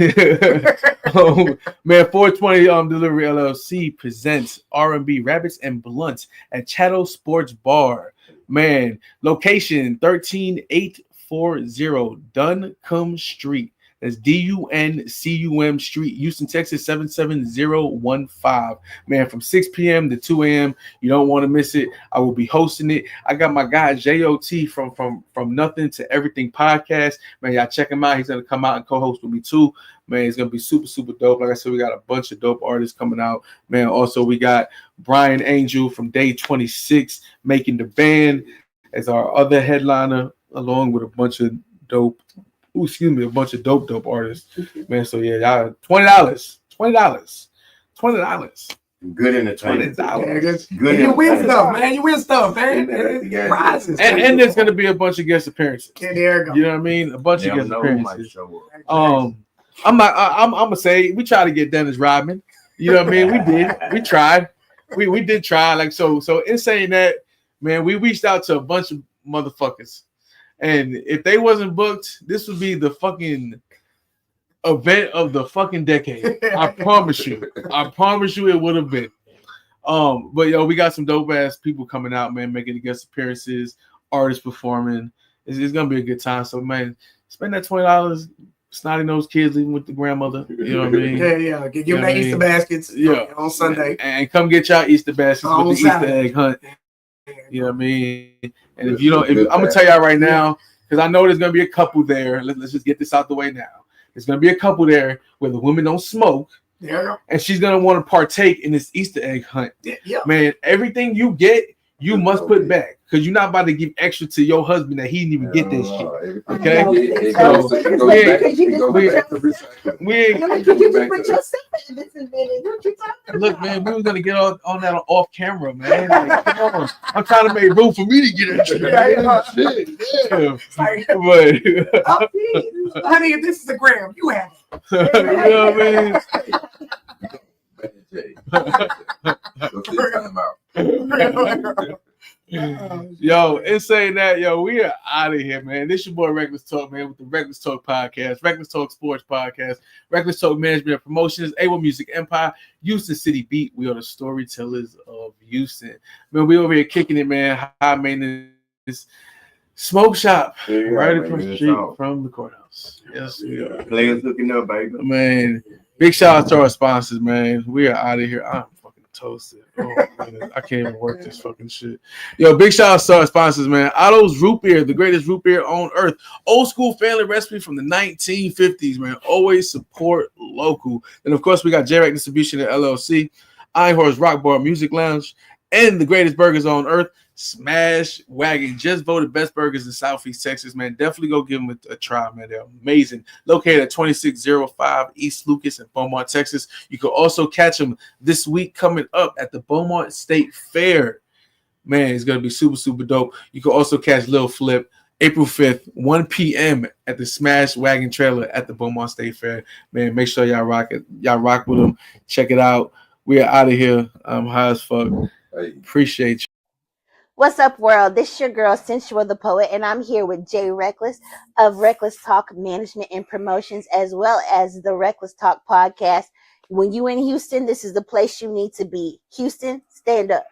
Man, 420 Delivery LLC presents R&B Rabbits and Blunts at Chato Sports Bar. Man, location 13840 Duncombe Street. That's DUNCUM Street, Houston, Texas 77015. Man, from 6 p.m. to 2 a.m. You don't want to miss it. I will be hosting it. I got my guy JOT from Nothing to Everything podcast. Man, y'all check him out. He's gonna come out and co-host with me too. Man, it's gonna be super, super dope. Like I said, we got a bunch of dope artists coming out. Man, also we got Brian Angel from Day 26 making the band as our other headliner, along with a bunch of dope artists, man. So yeah, y'all $20. Good entertainment. Good. You win stuff, man. Prizes. And there's gonna be a bunch of guest appearances. Yeah, there you go. You know what I mean? A bunch of guest appearances. I'm gonna say we tried to get Dennis Rodman. You know what I mean? We did. We tried. We did try. Like so. In saying that, man, we reached out to a bunch of motherfuckers. And if they wasn't booked, this would be the fucking event of the fucking decade. I promise you. It would have been. But yo, we got some dope ass people coming out, man, making the guest appearances, artists performing. It's gonna be a good time. So man, spend that $20. Snotty nosed kids leaving with the grandmother. You know what I mean? Yeah. Get your Easter baskets. On Sunday. And come get y'all Easter baskets with the Easter egg hunt. You know what I mean? And if you don't, I'm gonna tell y'all right now, because I know there's gonna be a couple there. Let's just get this out the way now. There's gonna be a couple there where the women don't smoke, and she's gonna want to partake in this Easter egg hunt. Man, everything you get, you must put back, because you're not about to give extra to your husband that he didn't even get this shit. Okay? Look, man, we were gonna get on that off camera, man. Like, come on. I'm trying to make room for me to get it. Honey, if this is a gram, you have it. You know what I mean? Yo, in saying that, yo, we are out of here, man. This your boy Reckless Talk, man, with the Reckless Talk podcast, Reckless Talk Sports podcast, Reckless Talk Management and Promotions, A1 Music Empire, Houston City Beat. We are the storytellers of Houston. Man, we over here kicking it, man. High maintenance smoke shop right across the street from the courthouse. Yes, we are. Players looking up, baby. Man, big shout out to our sponsors, man. We are out of here. I'm fucking toasted. Oh, man, I can't even work this fucking shit. Yo, big shout out to our sponsors, man. Otto's Root Beer, the greatest root beer on earth. Old school family recipe from the 1950s, man. Always support local. And of course, we got J-Rack Distribution at LLC, Iron Horse Rock Bar Music Lounge, and the greatest burgers on earth, Smash Wagon. Just voted best burgers in Southeast Texas, man. Definitely go give them a try, man. They're amazing. Located at 2605 East Lucas in Beaumont, Texas. You can also catch them this week coming up at the Beaumont State Fair. Man, it's going to be super, super dope. You can also catch Lil Flip April 5th, 1 p.m. at the Smash Wagon trailer at the Beaumont State Fair. Man, make sure y'all rock it. Y'all rock with them. Check it out. We are out of here. I'm high as fuck. Appreciate you. What's up, world? This is your girl, Sensual the Poet, and I'm here with Jay Reckless of Reckless Talk Management and Promotions, as well as the Reckless Talk podcast. When you in Houston, this is the place you need to be. Houston, stand up.